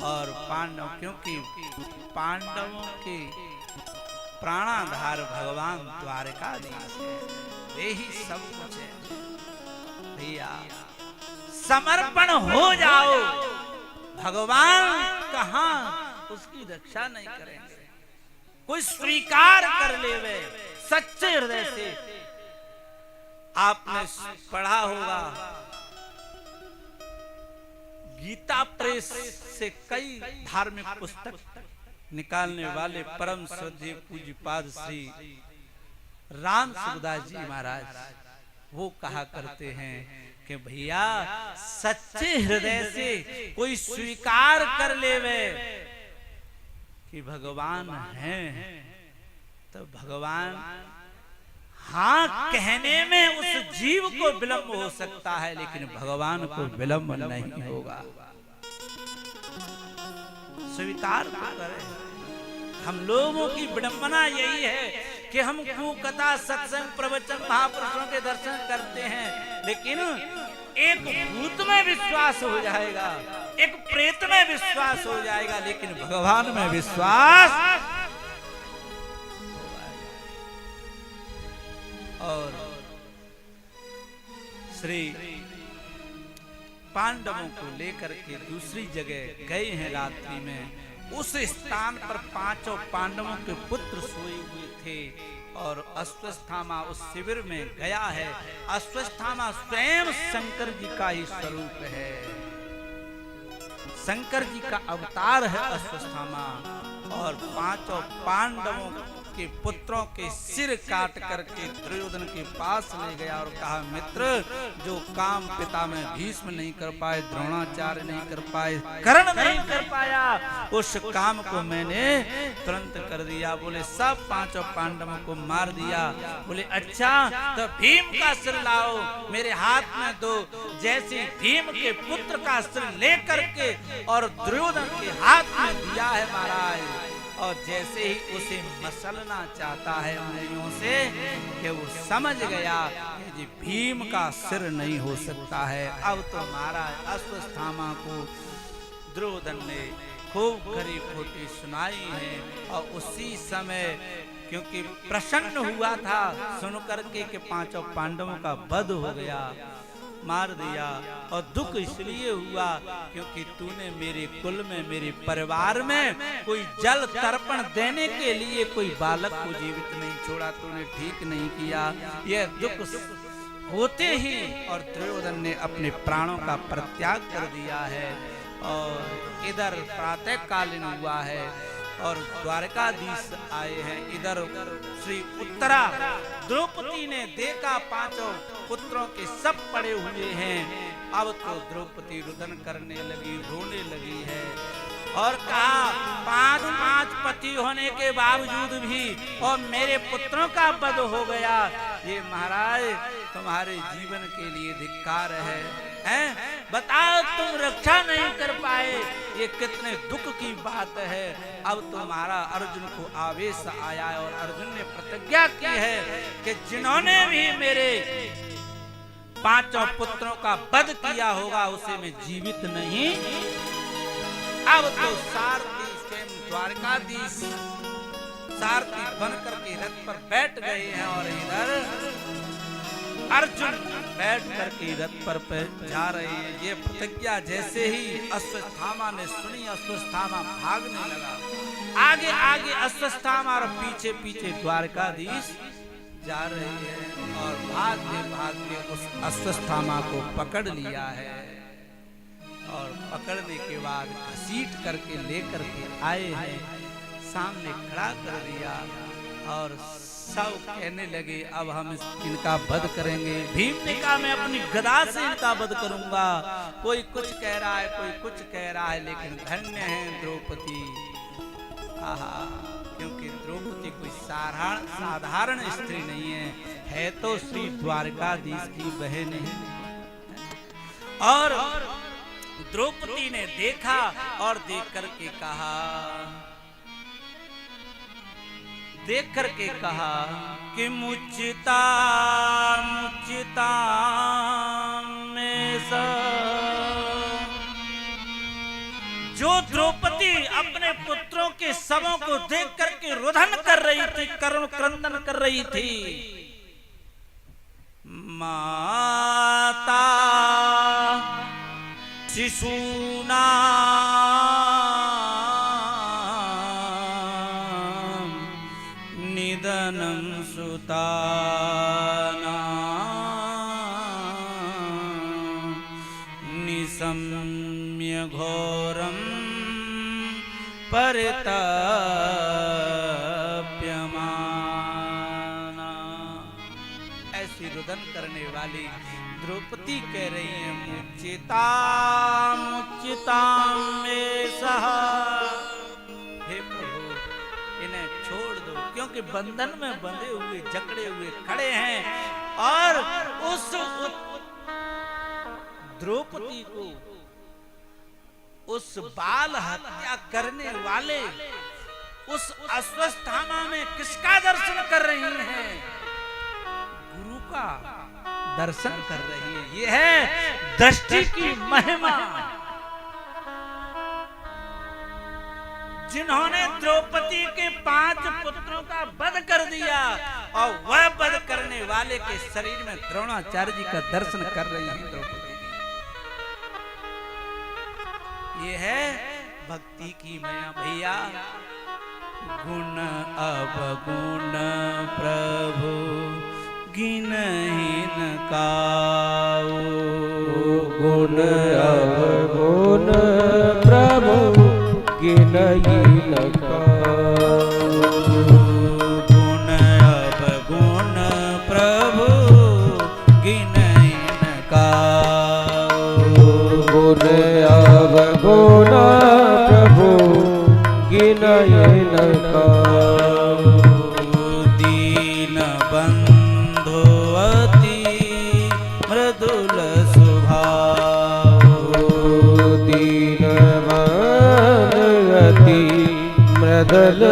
और पांडव, क्योंकि पांडवों के प्राणाधार भगवान द्वारकाधीश है, वे ही सब कुछ है। भैया समर्पण हो जाओ, भगवान कहाँ उसकी रक्षा नहीं करेंगे। कोई स्वीकार कर लेवे सच्चे हृदय से। आपने पढ़ा होगा गीता प्रेस से कई धार्मिक पुस्तक निकालने वाले परम श्रद्धेय पूज्यपाद श्री राम सुखदास जी महाराज, वो कहा करते हैं कि भैया सच्चे हृदय से कोई स्वीकार कर लेवे कि भगवान हैं, तो भगवान हाँ कहने में उस जीव को विलंब हो सकता है, लेकिन भगवान को विलंब नहीं होगा। स्वीकार करें। हम लोगों की विडंबना यही है कि हम कथा सत्संग प्रवचन महापुरुषों के दर्शन करते हैं, लेकिन एक भूत में विश्वास हो जाएगा, एक प्रेत में विश्वास हो जाएगा, लेकिन भगवान में विश्वास। और श्री पांडवों को लेकर के दूसरी जगह गए हैं रात्रि में। उस स्थान पर पांचों पांडवों के पुत्र सोए हुए थे और अश्वत्थामा उस शिविर में गया है। अश्वत्थामा स्वयं शंकर जी का ही स्वरूप है, शंकर जी का अवतार है अश्वत्थामा। और पांचों पांडवों के पुत्रों के सिर काट करके दुर्योधन के पास ले गया और कहा, मित्र जो काम पिता में भीष्म नहीं कर पाए, द्रोणाचार्य नहीं कर पाए, कर्ण नहीं कर पाया, उस काम को मैंने तुरंत कर दिया। बोले सब पांचों पांडवों को मार दिया। बोले अच्छा तो भीम का सिर लाओ, मेरे हाथ में दो। जैसे भीम के पुत्र का सिर लेकर के और दुर्योधन के हाथ में दिया है महाराज, और जैसे ही उसे मसलना चाहता है उंगलियों से कि वो समझ गया कि भीम का सिर नहीं हो सकता है। अब तो महाराज अश्वत्थामा को दुर्योधन ने खूब खरी खोटी सुनाई है। और उसी समय क्योंकि प्रसन्न हुआ था सुन करके कि पांचों पांडवों का वध हो गया, मार दिया। और दुख इसलिए हुआ क्योंकि तूने मेरे कुल में, मेरे परिवार में कोई जल तर्पण देने के लिए कोई बालक को जीवित नहीं छोड़ा, तूने ठीक नहीं किया। यह दुख होते ही और दुर्योधन ने अपने प्राणों का परित्याग कर दिया है। और इधर प्रातः कालीन हुआ है और द्वारकाधीश आए हैं। इधर श्री उत्तरा द्रौपदी ने देखा पांचों पुत्रों के सब पड़े हुए हैं। अब तो द्रौपदी रुदन करने लगी, रोने लगी है और कहा, पांच पति होने के बावजूद भी और मेरे पुत्रों का वध हो गया, ये महाराज तुम्हारे जीवन के लिए धिक्कार है। हैं? बताओ तुम रक्षा नहीं कर पाए, ये कितने दुख की बात है। अब तुम्हारा अर्जुन को आवेश आया है और अर्जुन ने प्रतिज्ञा की है कि जिन्होंने भी मेरे 5 पुत्रों का वध किया होगा उसे मैं जीवित नहीं। अब तो सारथी स्वयं द्वारकाधीश सारथी बनकर के रथ पर बैठ गए हैं और इधर अर्जुन बैठ करके रथ पर जा रहे हैं। ये प्रतिज्ञा जैसे ही अश्वत्थामा ने सुनी, अश्वत्थामा भागने लगा। आगे आगे अश्वत्थामा और पीछे पीछे द्वारकाधीश जा रहे हैं और भागते भागते उस अश्वत्थामा को पकड़ लिया है और पकड़ने के बाद घसीट करके लेकर के आए हैं, सामने खड़ा कर दिया और सब कहने लगे अब हम इनका वध करेंगे। भीम ने कहा मैं अपनी गदा से इनका वध करूंगा। कोई कुछ कह रहा है, कोई कुछ कह रहा है, लेकिन धन्य है द्रौपदी। आहा, क्योंकि द्रौपदी कोई साधारण स्त्री नहीं है तो श्री द्वारकाधीश की बहन है। और द्रौपदी ने देखा और देख करके कहा कि मुचिता में सा। जो द्रौपदी अपने पुत्रों के शवों को देख करके रुदन कर रही थी, करुण क्रंदन कर रही थी, माता शिशूना निधनं सुताना निशम्य घोरं परिताप्यमाना। ऐसी रुदन करने वाली द्रौपदी कह रही है मुचिता में सहा। हे प्रभु इन्हें छोड़ दो, क्योंकि बंधन में बंधे हुए जकड़े हुए खड़े हैं और उस द्रौपदी को उस बाल हत्या करने वाले उस अश्वत्थामा में किसका दर्शन कर रही हैं? गुरु का दर्शन कर रही है। ये है दृष्टि की महिमा। जिन्होंने द्रौपदी के 5 पुत्रों का वध कर दिया और वह वध करने वाले के शरीर में द्रोणाचार्य जी का दर्शन कर रही है द्रौपदी। ये है भक्ति की माया भैया। गुण अवगुण प्रभु गिनहीन काऊ। गुण अवगुण प्रभु गिनहीन काऊ। गुण अवगुण प्रभु गिनहीन काऊ। गुण अवगुण प्रभु गिनहीन काऊ। दीन बंधु अति मृदुल स्वभाव। दीन बंधु अति मृदुल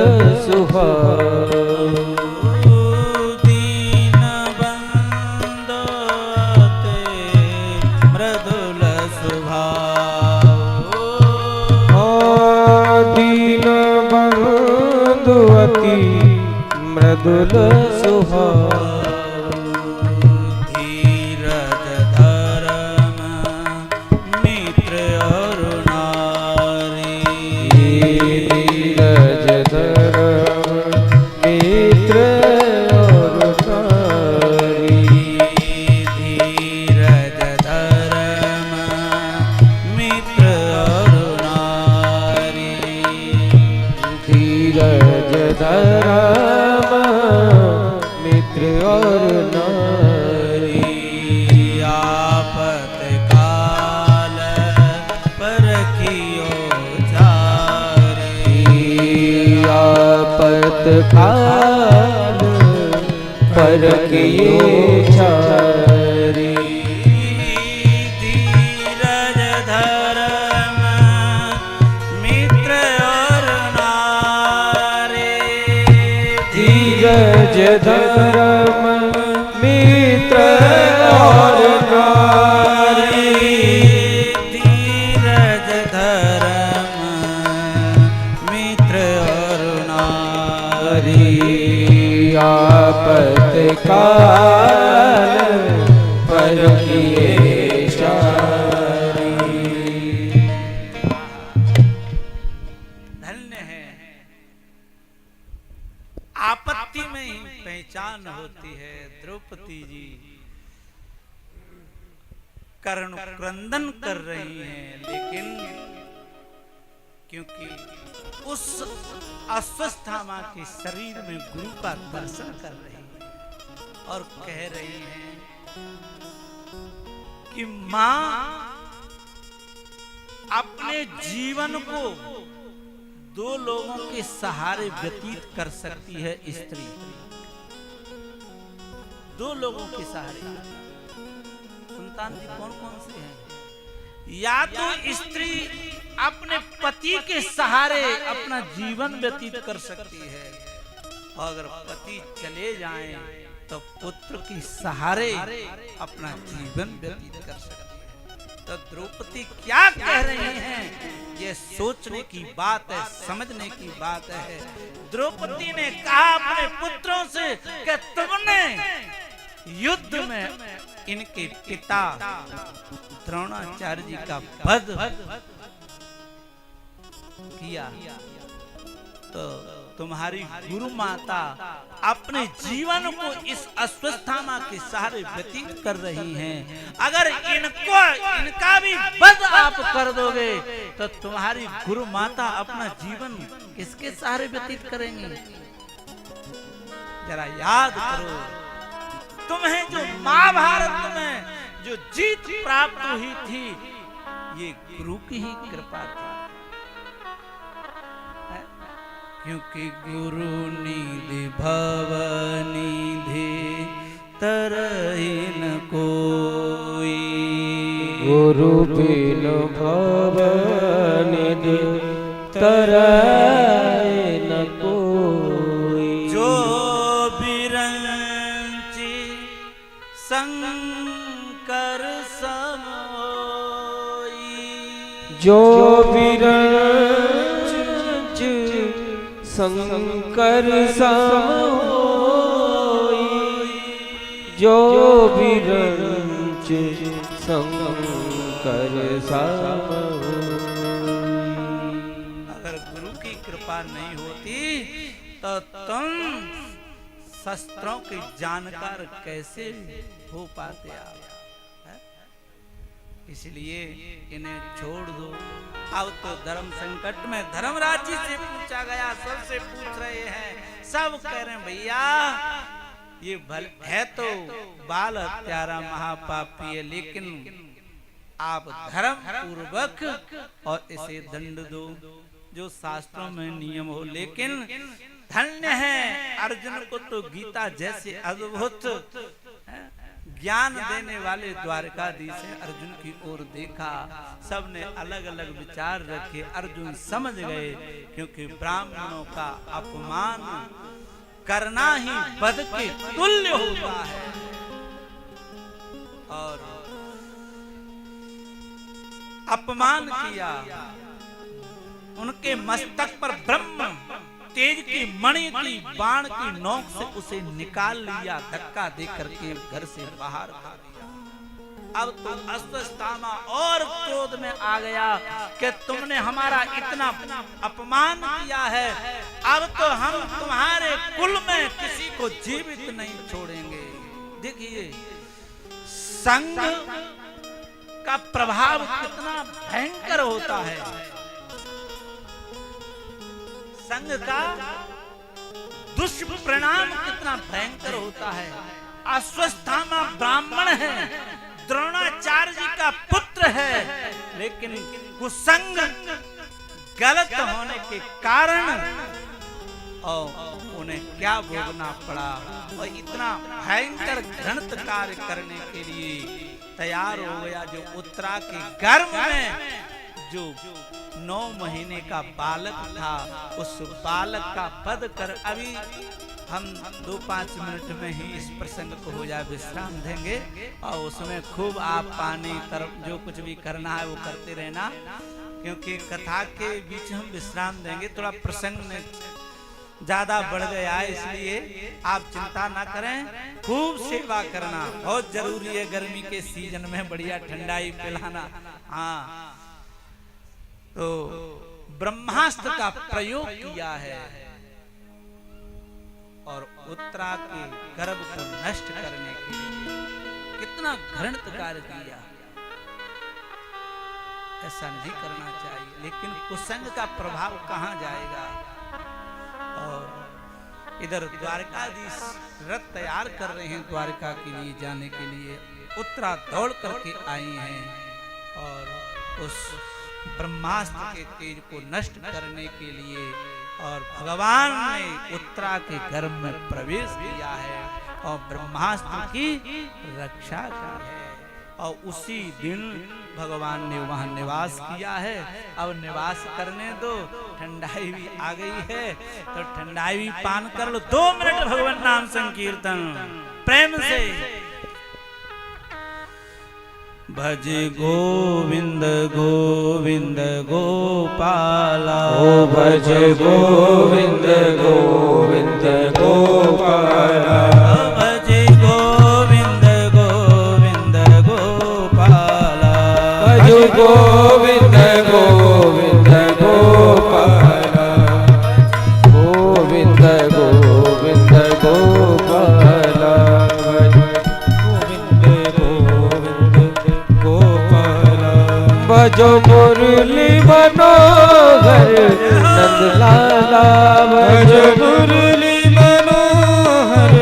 स्वभाव। दीन बंधु अति मृदुल स्वभाव। दीन बंधु अति मृदुल स्वभाव। धीरज धर्म मित्र और नारी। धीरज धर्म मित्र और नारी। धीरज धर्म मित्र और नारी। धीरज धर्म मित्र और नारी। आपत काल परखियो झारी। आपत काल परखियो झारी। धीरज धर्म धर्म मित्र और नारी, धीरज धर्म मित्र और नारी, आपत्काल परखिए चारी। धन्य है, आपत्ति में ही पहचान होती है। द्रौपदी जी कर्ण क्रंदन कर रही हैं, लेकिन क्योंकि उस अस्वस्थामा के शरीर में गुरु का दर्शन कर रही है और कह रही हैं कि मां अपने जीवन को दो लोगों के सहारे व्यतीत कर सकती है। स्त्री दो लोगों के सहारे, संतान जी कौन कौन से हैं? या तो स्त्री अपने पति के सहारे अपना जीवन व्यतीत कर सकती है, और अगर पति चले जाएं तो पुत्र के सहारे अपना जीवन व्यतीत कर सकती है। तो द्रौपदी क्या कह रही हैं, ये सोचने की बात है, समझने की बात है। द्रौपदी ने कहा अपने पुत्रों से कि तुमने युद्ध में इनके पिता द्रोणाचार्य जी का वध किया, तो तुम्हारी गुरु माता अपने जीवन को इस अस्वस्थामा के सहारे व्यतीत कर रही हैं। अगर इनका भी वध आप कर दोगे तो तुम्हारी गुरु माता अपना जीवन किसके सहारे व्यतीत करेंगी? जरा याद करो, तुम्हें जो महाभारत में जो जीत प्राप्त हुई थी, ये गुरु की ही कृपा थी। क्योंकि गुरु निधि भवनिधि तरहि न कोई, गुरु बिन भवनिधि तरहि न कोई। जो बिरंची शंकर समोई, जो बिरंच शंकर समोई, जो बिरंच शंकर समोई। अगर गुरु की कृपा नहीं होती तो तुम शस्त्रों के जानकार कैसे हो पाते आप? इसलिए इन्हें छोड़ दो। अब तो धर्म संकट में धर्मराज जी से पूछा गया, सबसे पूछ रहे हैं, सब कह रहे हैं भैया ये भल है तो बाल हत्यारा महापापी है, लेकिन आप धर्म पूर्वक और इसे दंड दो जो शास्त्रों में नियम हो। लेकिन धन्य है अर्जुन को तो गीता जैसे अद्भुत ज्ञान देने वाले द्वारकाधीश से अर्जुन की ओर देखा, सबने अलग अलग विचार रखे। अर्जुन समझ गए क्योंकि ब्राह्मणों का अपमान करना ही वध के तुल्य होता है। और अपमान किया, उनके मस्तक पर ब्रह्म तेज की मणि की बाण की नोक से उसे निकाल लिया, धक्का दे करके घर से बाहर कर दिया। अब तो अस्वस्थामा और क्रोध में आ गया कि तुमने हमारा इतना अपमान किया है, अब तो हम तुम्हारे कुल में किसी को जीवित नहीं छोड़ेंगे। देखिए संग का प्रभाव कितना भयंकर होता है, संग का दुष्परिणाम कितना भयंकर होता है। अस्वस्थामा ब्राह्मण है, द्रोणाचार्य जी का पुत्र है, लेकिन कुसंग गलत होने के कारण और उन्हें क्या भोगना पड़ा, और इतना भयंकर घृणित कार्य करने के लिए तैयार हो गया। जो उत्तरा के गर्भ में जो 9 महीने का बालक था, उस बालक का वध कर, अभी हम 2-5 मिनट में ही इस प्रसंग को हो जाए विश्राम देंगे और उसमें खूब आप पानी तरफ जो कुछ भी करना है वो करते रहना, क्योंकि कथा के बीच हम विश्राम देंगे। थोड़ा प्रसंग में ज्यादा बढ़ गया है, इसलिए आप चिंता ना करें। खूब सेवा करना बहुत जरूरी है, गर्मी के सीजन में बढ़िया ठंडाई पिलाना। हाँ, तो ब्रह्मास्त्र का प्रयोग किया है और उत्तरा के गर्भ को नष्ट करने के लिए कितना घृणित कार्य किया। ऐसा नहीं करना चाहिए, लेकिन कुसंग का प्रभाव कहां जाएगा। और इधर द्वारकाधीश रथ तैयार कर रहे हैं द्वारका के लिए जाने के लिए। उत्तरा दौड़ करके आई हैं और उस ब्रह्मास्त्र के तेज को नष्ट करने के लिए और भगवान ने उत्तरा के गर्भ में प्रवेश किया है और ब्रह्मास्त्र की रक्षा की है। और उसी दिन भगवान ने वहां निवास किया है। अब निवास करने दो, ठंडाई भी आ गई है तो ठंडाई भी पान कर लो। 2 मिनट भगवान नाम संकीर्तन प्रेम से। भज गोविंद गोविंद गोपाला, ओ भज गोविंद गोविंद गोपाला, भज गोविंद गोविंद गोपाला, भज गोविंद गोविंद गोपाला, गोविंद गोविंद गोपाला, भजो मुरली मनोहर नंद लाला, भजो मुरली मनोहर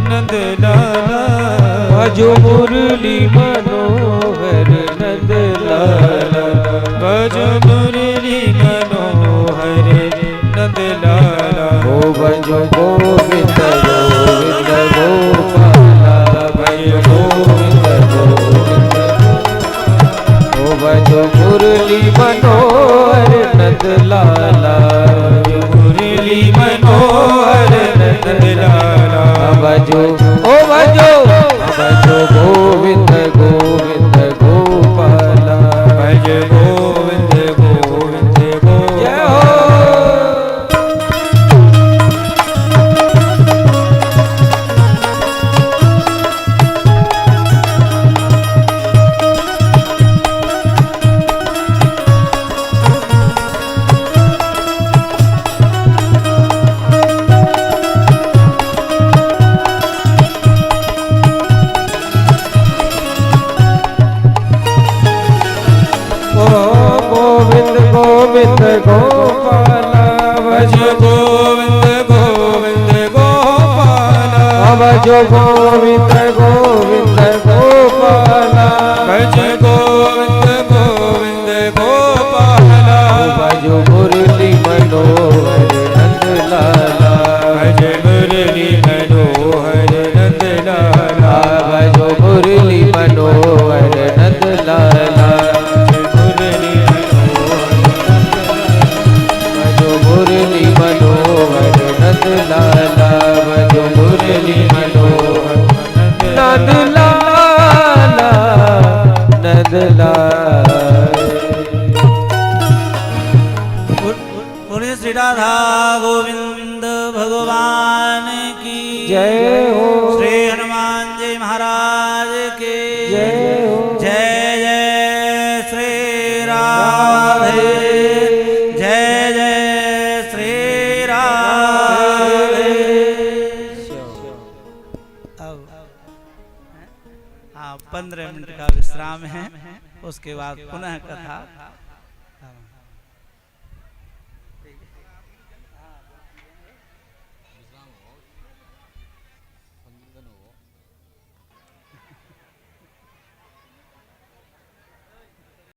नंद लाला, भजो मुरली मनोहर नंद लाला, भजो मुरली मनोहर नंद लाला, ओ भजो गोविंद गोविंद गोपाला, भजो गोविंद गोविंद, भजो मुरली मनोहर नंद लाला, मुरली मनोहर नंद लाला, भजो ओ भजो भजो गोविंद गोविंद गोपाला, भज गोविंद गोविंद गोपाला। गोविंद गोपाला, भज गोविंद गोविंद गोपाला, भज गोविंद गोविंद गोपाला, भज गोविंद गोविंद गोपाला, भज मुरली मनोहर नंद लाला, भज मुरली मनोहर नंद लाला, भज मुरली मनोहर नंद लाला, मुरली मनोहर नंद लाला, भजो मुरली मनोहर नंद लाला, नंद लाला। बोलिए श्री राधा गोविंद भगवान की जय हो, श्री हनुमान जी महाराज की जय हो, जय जय श्री राधे, जय जय श्री राधे। अब हाँ 15 मिनट का विश्राम है, उसके बाद पुनः कथा